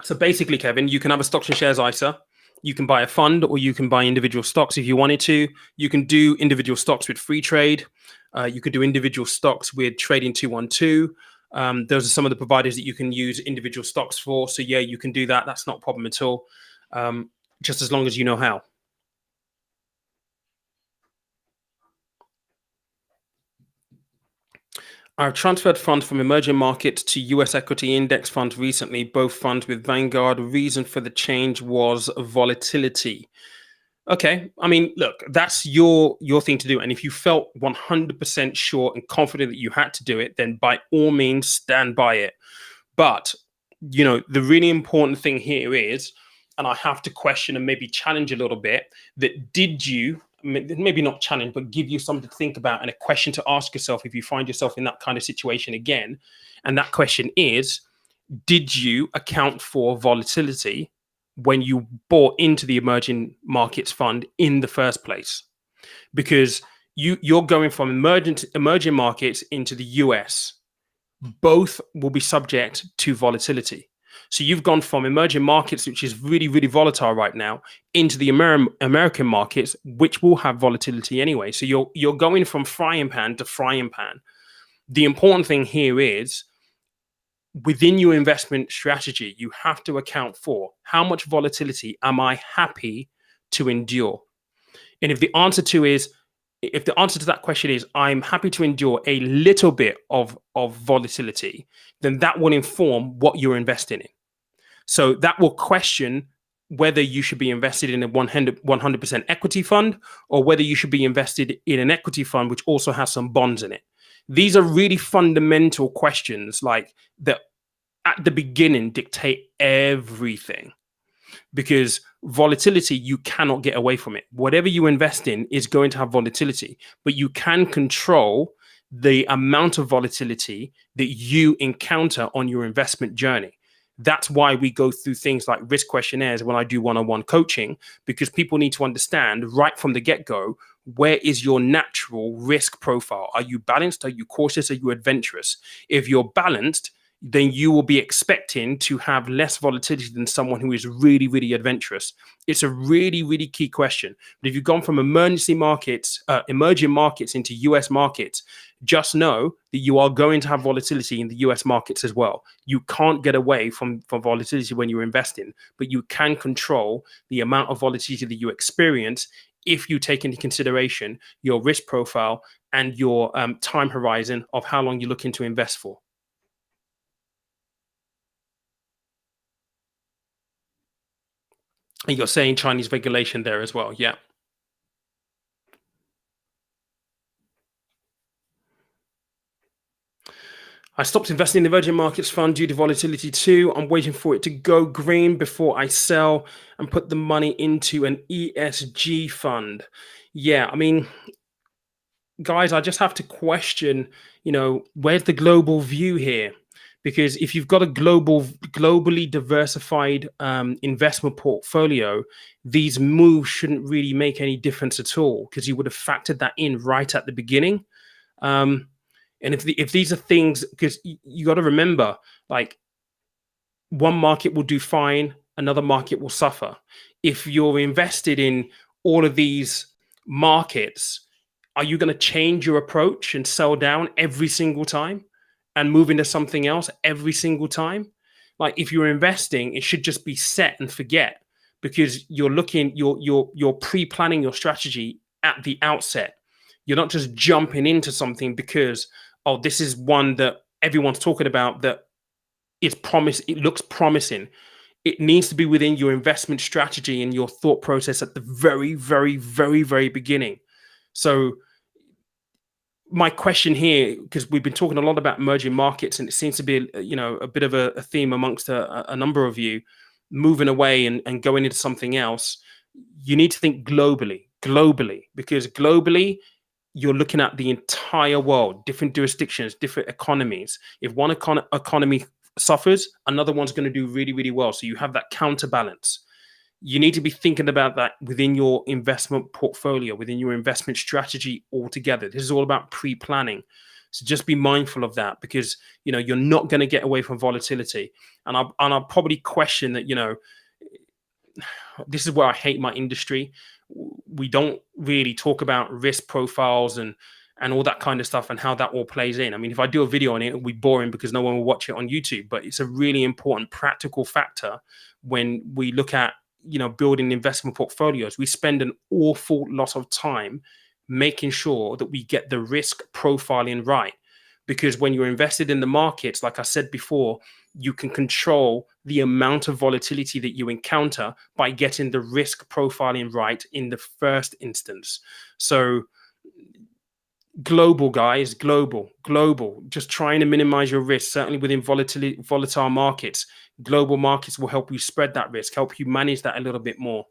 So basically, Kevin, you can have a stocks and shares ISA. You can buy a fund, or you can buy individual stocks if you wanted to. You can do individual stocks with free trade. You could do individual stocks with trading 212. Those are some of the providers that you can use individual stocks for. So yeah, you can do that. That's not a problem at all. Just as long as you know how. I've transferred funds from emerging markets to US equity index funds recently, both funds with Vanguard. Reason for the change was volatility. Okay, I mean, look, that's your thing to do. And if you felt 100% sure and confident that you had to do it, then by all means stand by it. But, the really important thing here is, and I have to question and maybe challenge a little bit, that did you, maybe not challenge, but give you something to think about and a question to ask yourself if you find yourself in that kind of situation again. And that question is, did you account for volatility when you bought into the emerging markets fund in the first place? Because you're going from emerging markets into the US. Both will be subject to volatility. So you've gone from emerging markets, which is really, really volatile right now, into the American markets, which will have volatility anyway. So you're going from frying pan to frying pan. The important thing here is, within your investment strategy, you have to account for how much volatility am I happy to endure? And if the answer to that question is I'm happy to endure a little bit of volatility, then that will inform what you're investing in. So that will question whether you should be invested in a 100% equity fund or whether you should be invested in an equity fund which also has some bonds in it. These are really fundamental questions, like, that at the beginning dictate everything, because volatility, you cannot get away from it. Whatever you invest in is going to have volatility, but you can control the amount of volatility that you encounter on your investment journey. That's why we go through things like risk questionnaires when I do one-on-one coaching, because people need to understand right from the get-go, where is your natural risk profile? Are you balanced? Are you cautious? Are you adventurous? If you're balanced, then you will be expecting to have less volatility than someone who is really, really adventurous. It's a really, really key question. But if you've gone from emerging markets into US markets, just know that you are going to have volatility in the US markets as well. You can't get away from volatility when you're investing, but you can control the amount of volatility that you experience if you take into consideration your risk profile and your time horizon of how long you're looking to invest for. And you're saying Chinese regulation there as well. Yeah. I stopped investing in the Virgin Markets Fund due to volatility too. I'm waiting for it to go green before I sell and put the money into an ESG fund. Yeah, I mean, guys, I just have to question, where's the global view here? Because if you've got a globally diversified investment portfolio, these moves shouldn't really make any difference at all, because you would have factored that in right at the beginning. And if these are things, because you got to remember, like, one market will do fine, another market will suffer. If you're invested in all of these markets, are you going to change your approach and sell down every single time and move into something else every single time? Like if you're investing, it should just be set and forget, because you're pre-planning your strategy at the outset. You're not just jumping into something because, oh, this is one that everyone's talking about, that it looks promising. It needs to be within your investment strategy and your thought process at the very, very, very, very beginning. So my question here, because we've been talking a lot about emerging markets, and it seems to be a bit of a theme amongst a number of you, moving away and going into something else. You need to think globally, because globally you're looking at the entire world, different jurisdictions, different economies. If one economy suffers, another one's going to do really, really well. So you have that counterbalance. You need to be thinking about that within your investment portfolio, within your investment strategy altogether. This is all about pre-planning. So just be mindful of that, because you're not going to get away from volatility. And I'll probably question that. This is where I hate my industry. We don't really talk about risk profiles and all that kind of stuff and how that all plays in. I mean, if I do a video on it, it'll be boring because no one will watch it on YouTube. But it's a really important practical factor when we look at building investment portfolios. We spend an awful lot of time making sure that we get the risk profiling right, because when you're invested in the markets, like I said before, you can control the amount of volatility that you encounter by getting the risk profiling right in the first instance. So global, guys, global, just trying to minimize your risk, certainly within volatile markets. Global markets will help you spread that risk, help you manage that a little bit more.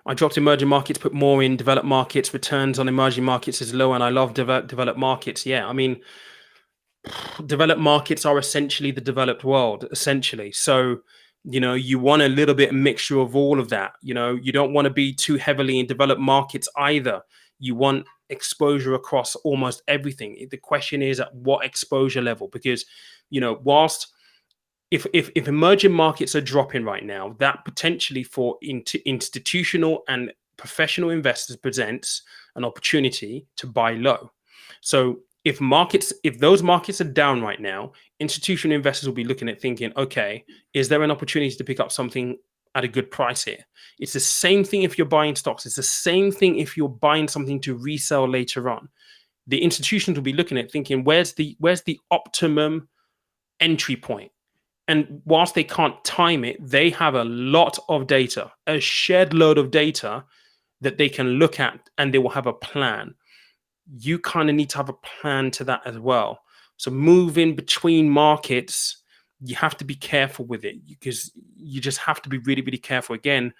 I dropped emerging markets, put more in developed markets. Returns on emerging markets is low, and I love developed markets. Yeah, I mean, developed markets are essentially the developed world, essentially. So, you want a little bit of mixture of all of that. You don't want to be too heavily in developed markets either. You want exposure across almost everything. The question is at what exposure level, because, whilst if emerging markets are dropping right now, that potentially for institutional and professional investors presents an opportunity to buy low. So if those markets are down right now, institutional investors will be looking at thinking, okay, is there an opportunity to pick up something at a good price here? It's the same thing if you're buying stocks. It's the same thing if you're buying something to resell later on. The institutions will be looking at thinking, where's the optimum entry point? And whilst they can't time it, they have a lot of data, a shared load of data that they can look at, and they will have a plan. You kind of need to have a plan to that as well. So moving between markets, you have to be careful with it, because you just have to be really, really careful. Again,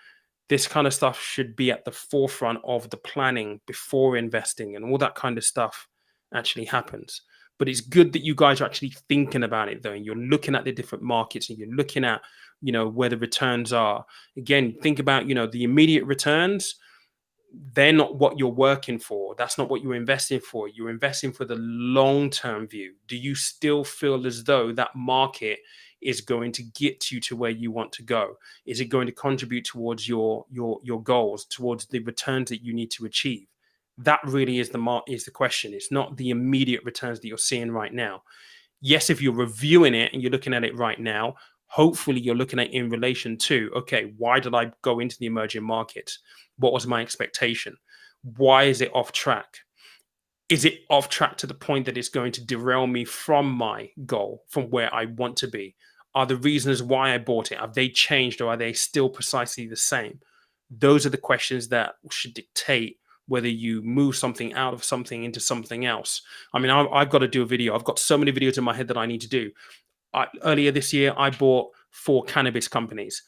this kind of stuff should be at the forefront of the planning before investing, and all that kind of stuff actually happens. But it's good that you guys are actually thinking about it, though, and you're looking at the different markets, and you're looking at, where the returns are. Again, think about, the immediate returns. They're not what you're working for. That's not what you're investing for. You're investing for the long-term view. Do you still feel as though that market is going to get you to where you want to go? Is it going to contribute towards your goals, towards the returns that you need to achieve? That really is the question. It's not the immediate returns that you're seeing right now. Yes, if you're reviewing it and you're looking at it right now, hopefully you're looking at it in relation to, okay, why did I go into the emerging markets? What was my expectation? Why is it off track? Is it off track to the point that it's going to derail me from my goal, from where I want to be? Are the reasons why I bought it, have they changed, or are they still precisely the same? Those are the questions that should dictate whether you move something out of something into something else. I mean, I've got to do a video. I've got so many videos in my head that I need to do. Earlier this year, I bought 4 cannabis companies,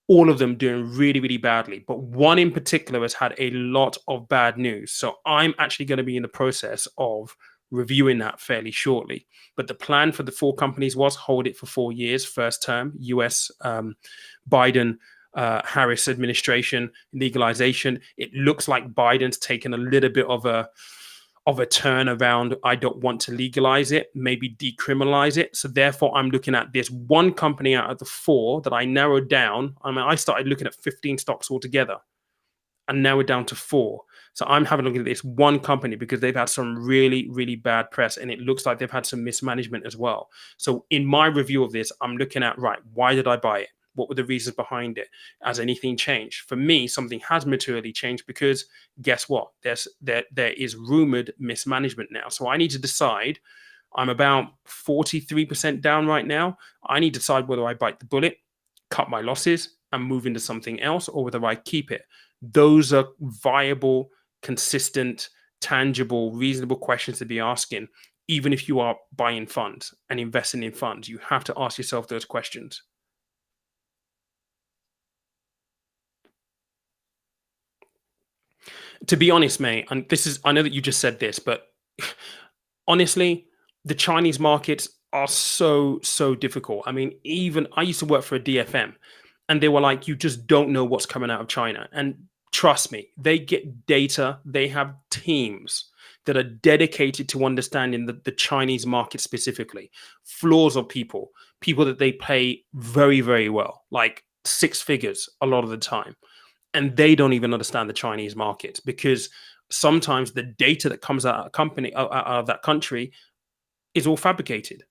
all of them doing really, really badly. But one in particular has had a lot of bad news. So I'm actually going to be in the process of reviewing that fairly shortly. But the plan for the 4 companies was hold it for 4 years, first term, US, Biden, Harris administration, legalization. It looks like Biden's taken a little bit of a of a turnaround. I don't want to legalize it, maybe decriminalize it. So therefore, I'm looking at this one company out of the 4 that I narrowed down. I mean, I started looking at 15 stocks altogether and narrowed down to 4. So I'm having a look at this one company because they've had some really, really bad press, and it looks like they've had some mismanagement as well. So in my review of this, I'm looking at, right, why did I buy it? What were the reasons behind it? Has anything changed? For me, something has materially changed because guess what? There is rumored mismanagement now. So I need to decide. I'm about 43% down right now. I need to decide whether I bite the bullet, cut my losses, and move into something else, or whether I keep it. Those are viable, consistent, tangible, reasonable questions to be asking. Even if you are buying funds and investing in funds, you have to ask yourself those questions. To be honest, mate, and this is, I know that you just said this, but honestly, the Chinese markets are so difficult. I mean, even I used to work for a DFM, and they were like, you just don't know what's coming out of China. And trust me, they get data, they have teams that are dedicated to understanding the Chinese market specifically, floors of people that they pay very, very well, like 6 figures a lot of the time. And they don't even understand the Chinese market because sometimes the data that comes out of a company out of that country is all fabricated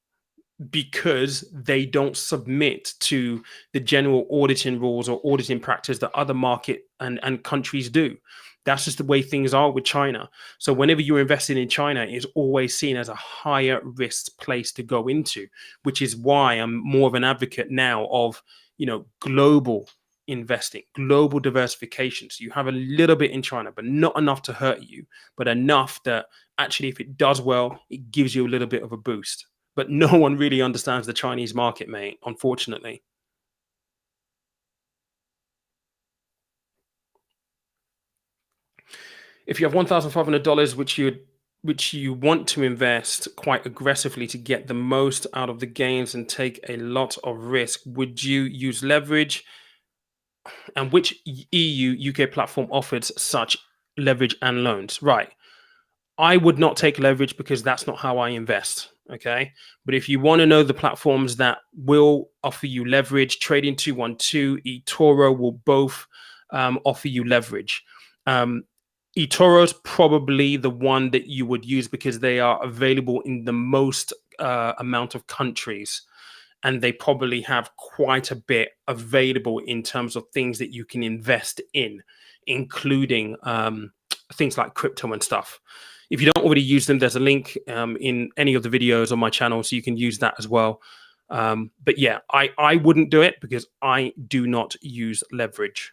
because they don't submit to the general auditing rules or auditing practice that other market and countries do. That's just the way things are with China. So whenever you're investing in China, it's always seen as a higher risk place to go into, which is why I'm more of an advocate now of, global investing, global diversification. So you have a little bit in China, but not enough to hurt you, but enough that actually, if it does well, it gives you a little bit of a boost. But no one really understands the Chinese market, mate, unfortunately. If you have $1,500, which you want to invest quite aggressively to get the most out of the gains and take a lot of risk, would you use leverage? And which EU, UK platform offers such leverage and loans? Right. I would not take leverage because that's not how I invest. Okay. But if you want to know the platforms that will offer you leverage, Trading 212, eToro will both offer you leverage. eToro is probably the one that you would use because they are available in the most amount of countries. And they probably have quite a bit available in terms of things that you can invest in, including things like crypto and stuff. If you don't already use them, there's a link in any of the videos on my channel, so you can use that as well. But yeah, I wouldn't do it because I do not use leverage.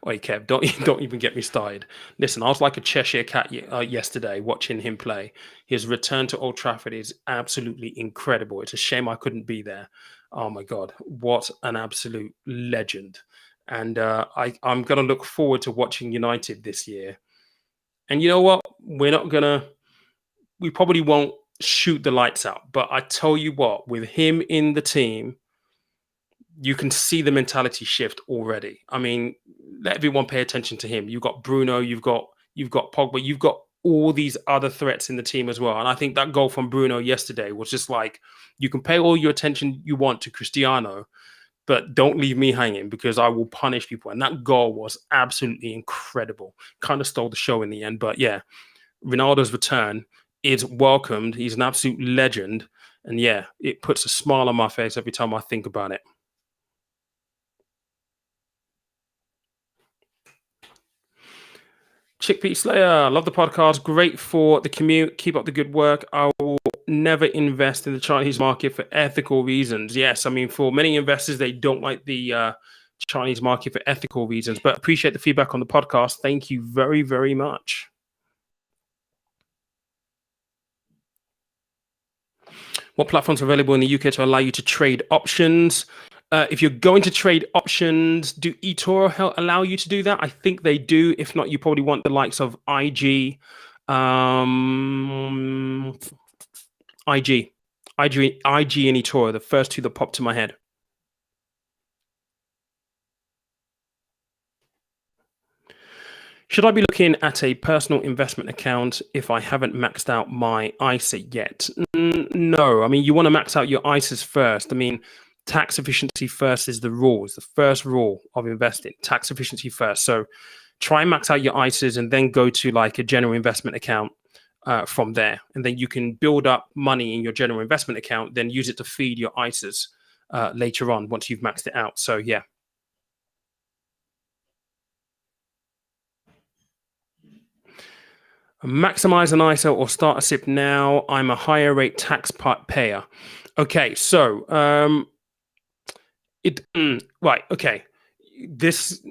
Oi, Kev, don't even get me started. Listen, I was like a Cheshire cat yesterday watching him play. His return to Old Trafford is absolutely incredible. It's a shame I couldn't be there. Oh my God, what an absolute legend. And I'm going to look forward to watching United this year. And you know what? We probably won't shoot the lights out. But I tell you what, with him in the team, you can see the mentality shift already. I mean, let everyone pay attention to him. You've got Bruno, you've got Pogba, you've got all these other threats in the team as well. And I think that goal from Bruno yesterday was just like, you can pay all your attention you want to Cristiano, but don't leave me hanging because I will punish people. And that goal was absolutely incredible. Kind of stole the show in the end. But yeah, Ronaldo's return is welcomed. He's an absolute legend. And yeah, it puts a smile on my face every time I think about it. Chickpea Slayer, love the podcast. Great for the commute. Keep up the good work. I will never invest in the Chinese market for ethical reasons. Yes, I mean, for many investors, they don't like the Chinese market for ethical reasons, but appreciate the feedback on the podcast. Thank you very, very much. What platforms are available in the UK to allow you to trade options? If you're going to trade options, do eToro allow you to do that? I think they do. If not, you probably want the likes of IG, IG, and eToro, the first two that popped to my head. Should I be looking at a personal investment account if I haven't maxed out my ISA yet? No. I mean, you want to max out your ISAs first. I mean, tax efficiency first is the rule. It's the first rule of investing. Tax efficiency first. So try and max out your ISAs and then go to like a general investment account from there. And then you can build up money in your general investment account, then use it to feed your ISAs later on once you've maxed it out. So yeah. Maximize an ISA or start a SIP now. I'm a higher rate tax payer. Okay, so right. Okay, this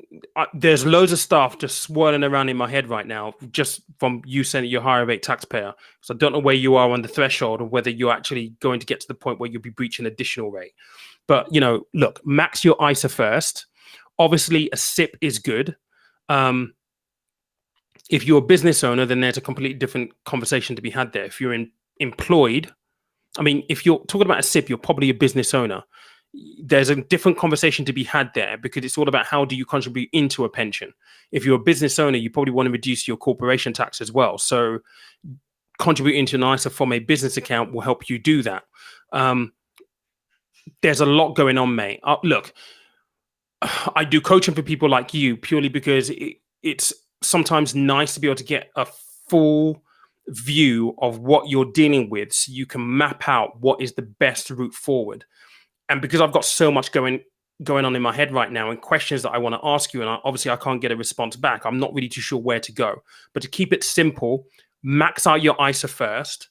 there's loads of stuff just swirling around in my head right now, just from you saying that you're a higher rate taxpayer. So I don't know where you are on the threshold, or whether you're actually going to get to the point where you'll be breaching additional rate. But look, max your ISA first. Obviously, a SIP is good. If you're a business owner, then there's a completely different conversation to be had there. If you're employed, I mean, if you're talking about a SIP, you're probably a business owner. There's a different conversation to be had there, because it's all about how do you contribute into a pension. If you're a business owner, you probably want to reduce your corporation tax as well. So contributing to an ISA from a business account will help you do that. There's a lot going on, mate. Look, I do coaching for people like you purely because it's sometimes nice to be able to get a full view of what you're dealing with, so you can map out what is the best route forward. And because I've got so much going on in my head right now, and questions that I want to ask you, and obviously I can't get a response back, I'm not really too sure where to go. But to keep it simple, max out your ISA first.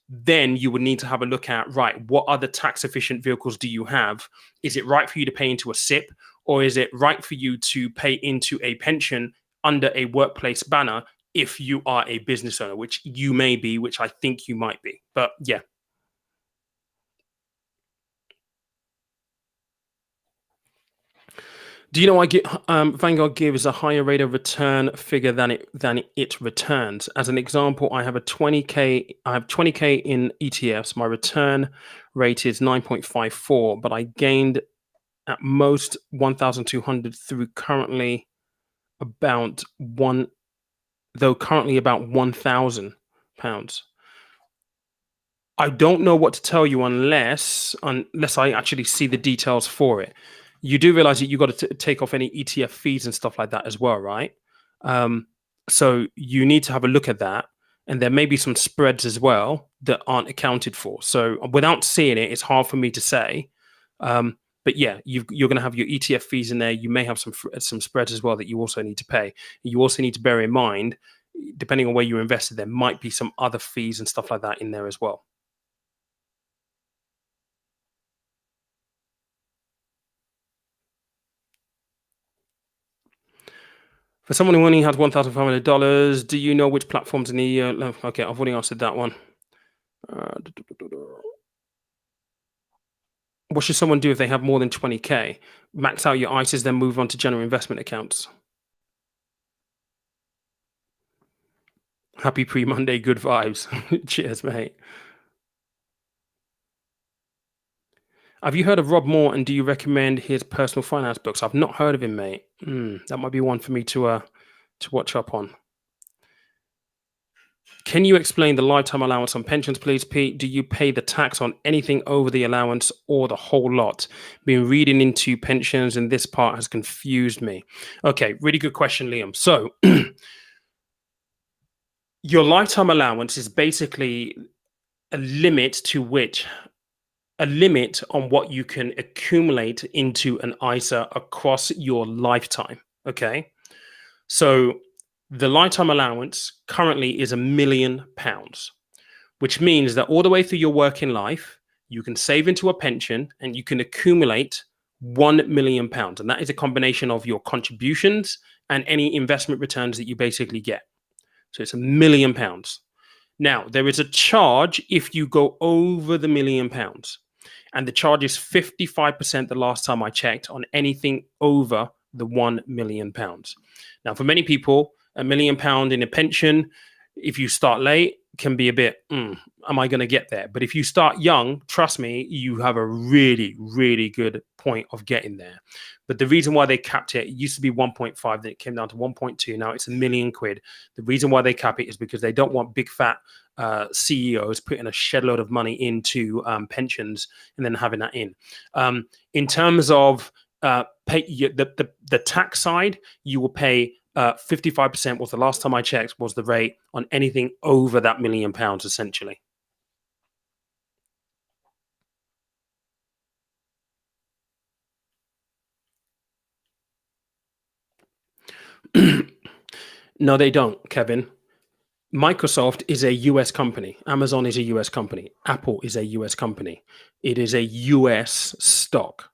Then you would need to have a look at, right, what other tax efficient vehicles do you have? Is it right for you to pay into a SIP, or is it right for you to pay into a pension under a workplace banner if you are a business owner, which you may be, which I think you might be. But yeah. Do you know Vanguard gives a higher rate of return figure than it returns? As an example, I have 20K in ETFs. My return rate is 9.54, but I gained at most 1,200 through currently about £1,000. I don't know what to tell you unless I actually see the details for it. You do realize that you got to take off any ETF fees and stuff like that as well, right? So you need to have a look at that. And there may be some spreads as well that aren't accounted for. So without seeing it, it's hard for me to say. But yeah, you're going to have your ETF fees in there. You may have some spreads as well that you also need to pay. You also need to bear in mind, depending on where you're invested, there might be some other fees and stuff like that in there as well. For someone who only has $1,500, do you know which platforms in the okay, I've already answered that one. What should someone do if they have more than 20K? Max out your ISAs, then move on to general investment accounts. Happy pre-Monday, good vibes. Cheers, mate. Have you heard of Rob Moore, and do you recommend his personal finance books? I've not heard of him, mate. That might be one for me to watch up on. Can you explain the lifetime allowance on pensions, please, Pete? Do you pay the tax on anything over the allowance or the whole lot? Been reading into pensions, and this part has confused me. Okay, really good question, Liam. So your lifetime allowance is basically a limit on what you can accumulate into an ISA across your lifetime. Okay, so the lifetime allowance currently is £1 million, which means that all the way through your working life, you can save into a pension and you can accumulate £1 million. And that is a combination of your contributions and any investment returns that you basically get. So it's £1 million. Now, there is a charge if you go over the £1 million. And the charge is 55% the last time I checked on anything over the £1 million. Now, for many people, £1 million in a pension, if you start late, can be a bit, am I going to get there? But if you start young, trust me, you have a really, really good point of getting there. But the reason why they capped it, it used to be 1.5, then it came down to 1.2. Now it's £1,000,000. The reason why they cap it is because they don't want big fat CEOs putting a shed load of money into pensions and then having that in. In terms of the tax side, you will pay 55% was the last time I checked, was the rate on anything over that £1,000,000, essentially. No, they don't, Kevin. Microsoft is a US company. Amazon is a US company. Apple is a US company. It is a US stock.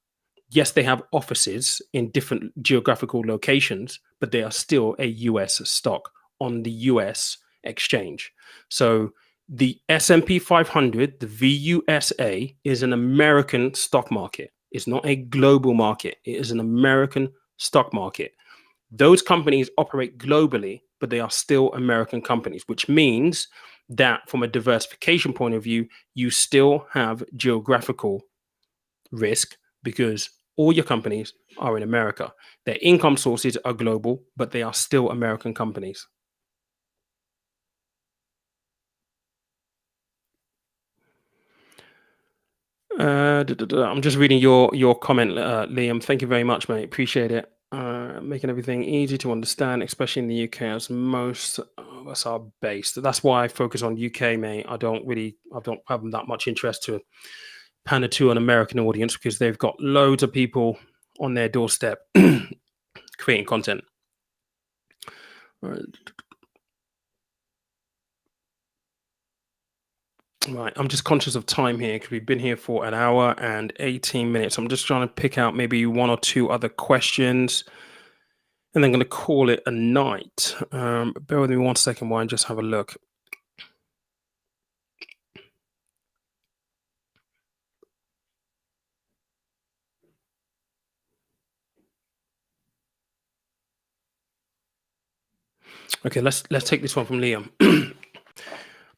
Yes, they have offices in different geographical locations, but they are still a US stock on the US exchange. So the S&P 500, the VUSA, is an American stock market. It's not a global market. It is an American stock market. Those companies operate globally, but they are still American companies, which means that from a diversification point of view, you still have geographical risk because all your companies are in America. Their income sources are global, but they are still American companies. I'm just reading your comment, Liam. Thank you very much, mate. Appreciate it. Making everything easy to understand, especially in the UK, as most of us are based. That's why I focus on UK, mate. I don't have that much interest to pander to an American audience because they've got loads of people on their doorstep creating content. Right, I'm just conscious of time here because we've been here for an hour and 18 minutes. I'm just trying to pick out maybe one or two other questions and then going to call it a night. Bear with me 1 second while I just have a look. Okay, let's take this one from Liam.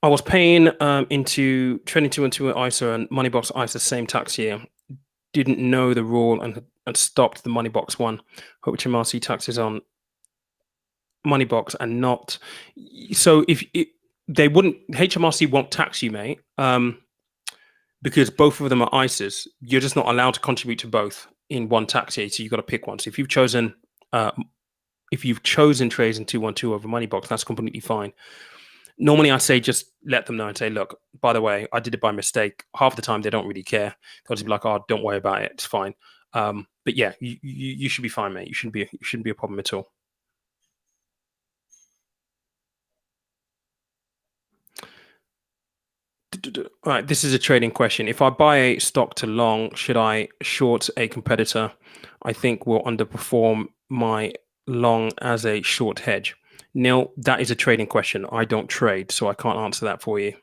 I was paying into trading 212 ISA and Moneybox ISA same tax year. Didn't know the rule and stopped the Moneybox one. Hope HMRC taxes on Moneybox and not. So if they wouldn't, HMRC won't tax you, mate, because both of them are ISAs. You're just not allowed to contribute to both in one tax year. So you've got to pick one. So if you've chosen trades in 212 over Moneybox, that's completely fine. Normally, I say just let them know and say, look, by the way, I did it by mistake. Half the time, they don't really care. They'll just be like, oh, don't worry about it. It's fine. But yeah, you should be fine, mate. You shouldn't be a problem at all. All right, this is a trading question. If I buy a stock to long, should I short a competitor I think will underperform my long as a short hedge? Neil, that is a trading question. I don't trade, so I can't answer that for you.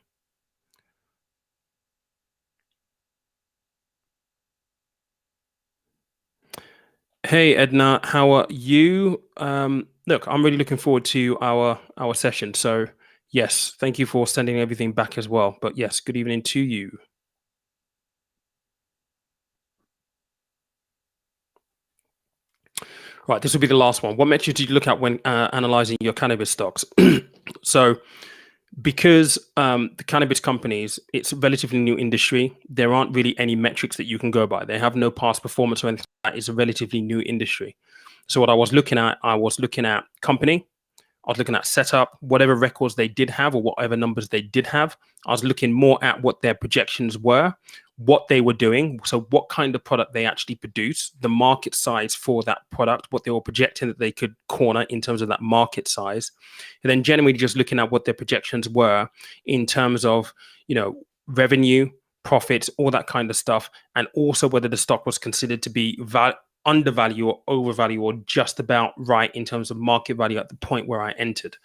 Hey, Edna, how are you? Look, I'm really looking forward to our session. So yes, thank you for sending everything back as well. But yes, good evening to you. Right, this will be the last one. What metrics do you look at when analyzing your cannabis stocks? So because the cannabis companies, it's a relatively new industry, there aren't really any metrics that you can go by. They have no past performance or anything like that. It's a relatively new industry. So what I was looking at company, I was looking at setup, whatever records they did have or whatever numbers they did have. I was looking more at what their projections were, what they were doing. So what kind of product they actually produce, the market size for that product, what they were projecting that they could corner in terms of that market size. And then generally just looking at what their projections were in terms of, revenue, profits, all that kind of stuff. And also whether the stock was considered to be undervalue or overvalue or just about right in terms of market value at the point where I entered.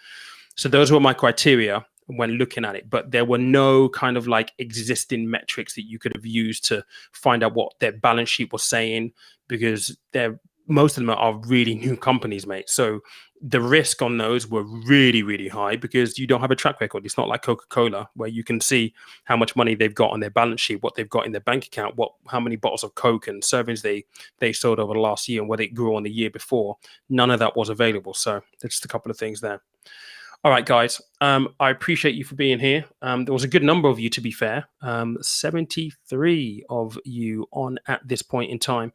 So those were my criteria when looking at it, but there were no kind of like existing metrics that you could have used to find out what their balance sheet was saying, because most of them are really new companies, mate. So the risk on those were really, really high because you don't have a track record. It's not like Coca-Cola where you can see how much money they've got on their balance sheet, what they've got in their bank account, how many bottles of Coke and servings they sold over the last year and what it grew on the year before. None of that was available. So there's just a couple of things there. All right, guys. I appreciate you for being here. There was a good number of you, to be fair. 73 of you on at this point in time.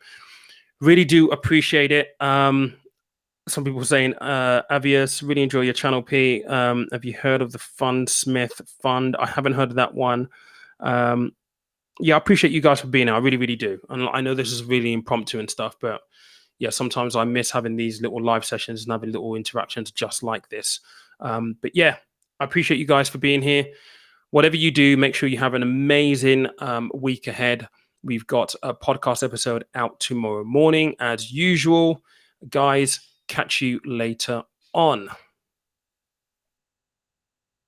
Really do appreciate it. Some people saying, Avius, really enjoy your channel, P. Have you heard of the Fundsmith Fund? I haven't heard of that one. Yeah, I appreciate you guys for being here. I really, really do. And I know this is really impromptu and stuff, but yeah, sometimes I miss having these little live sessions and having little interactions just like this. But yeah, I appreciate you guys for being here. Whatever you do, make sure you have an amazing week ahead. We've got a podcast episode out tomorrow morning as usual. Guys, catch you later on.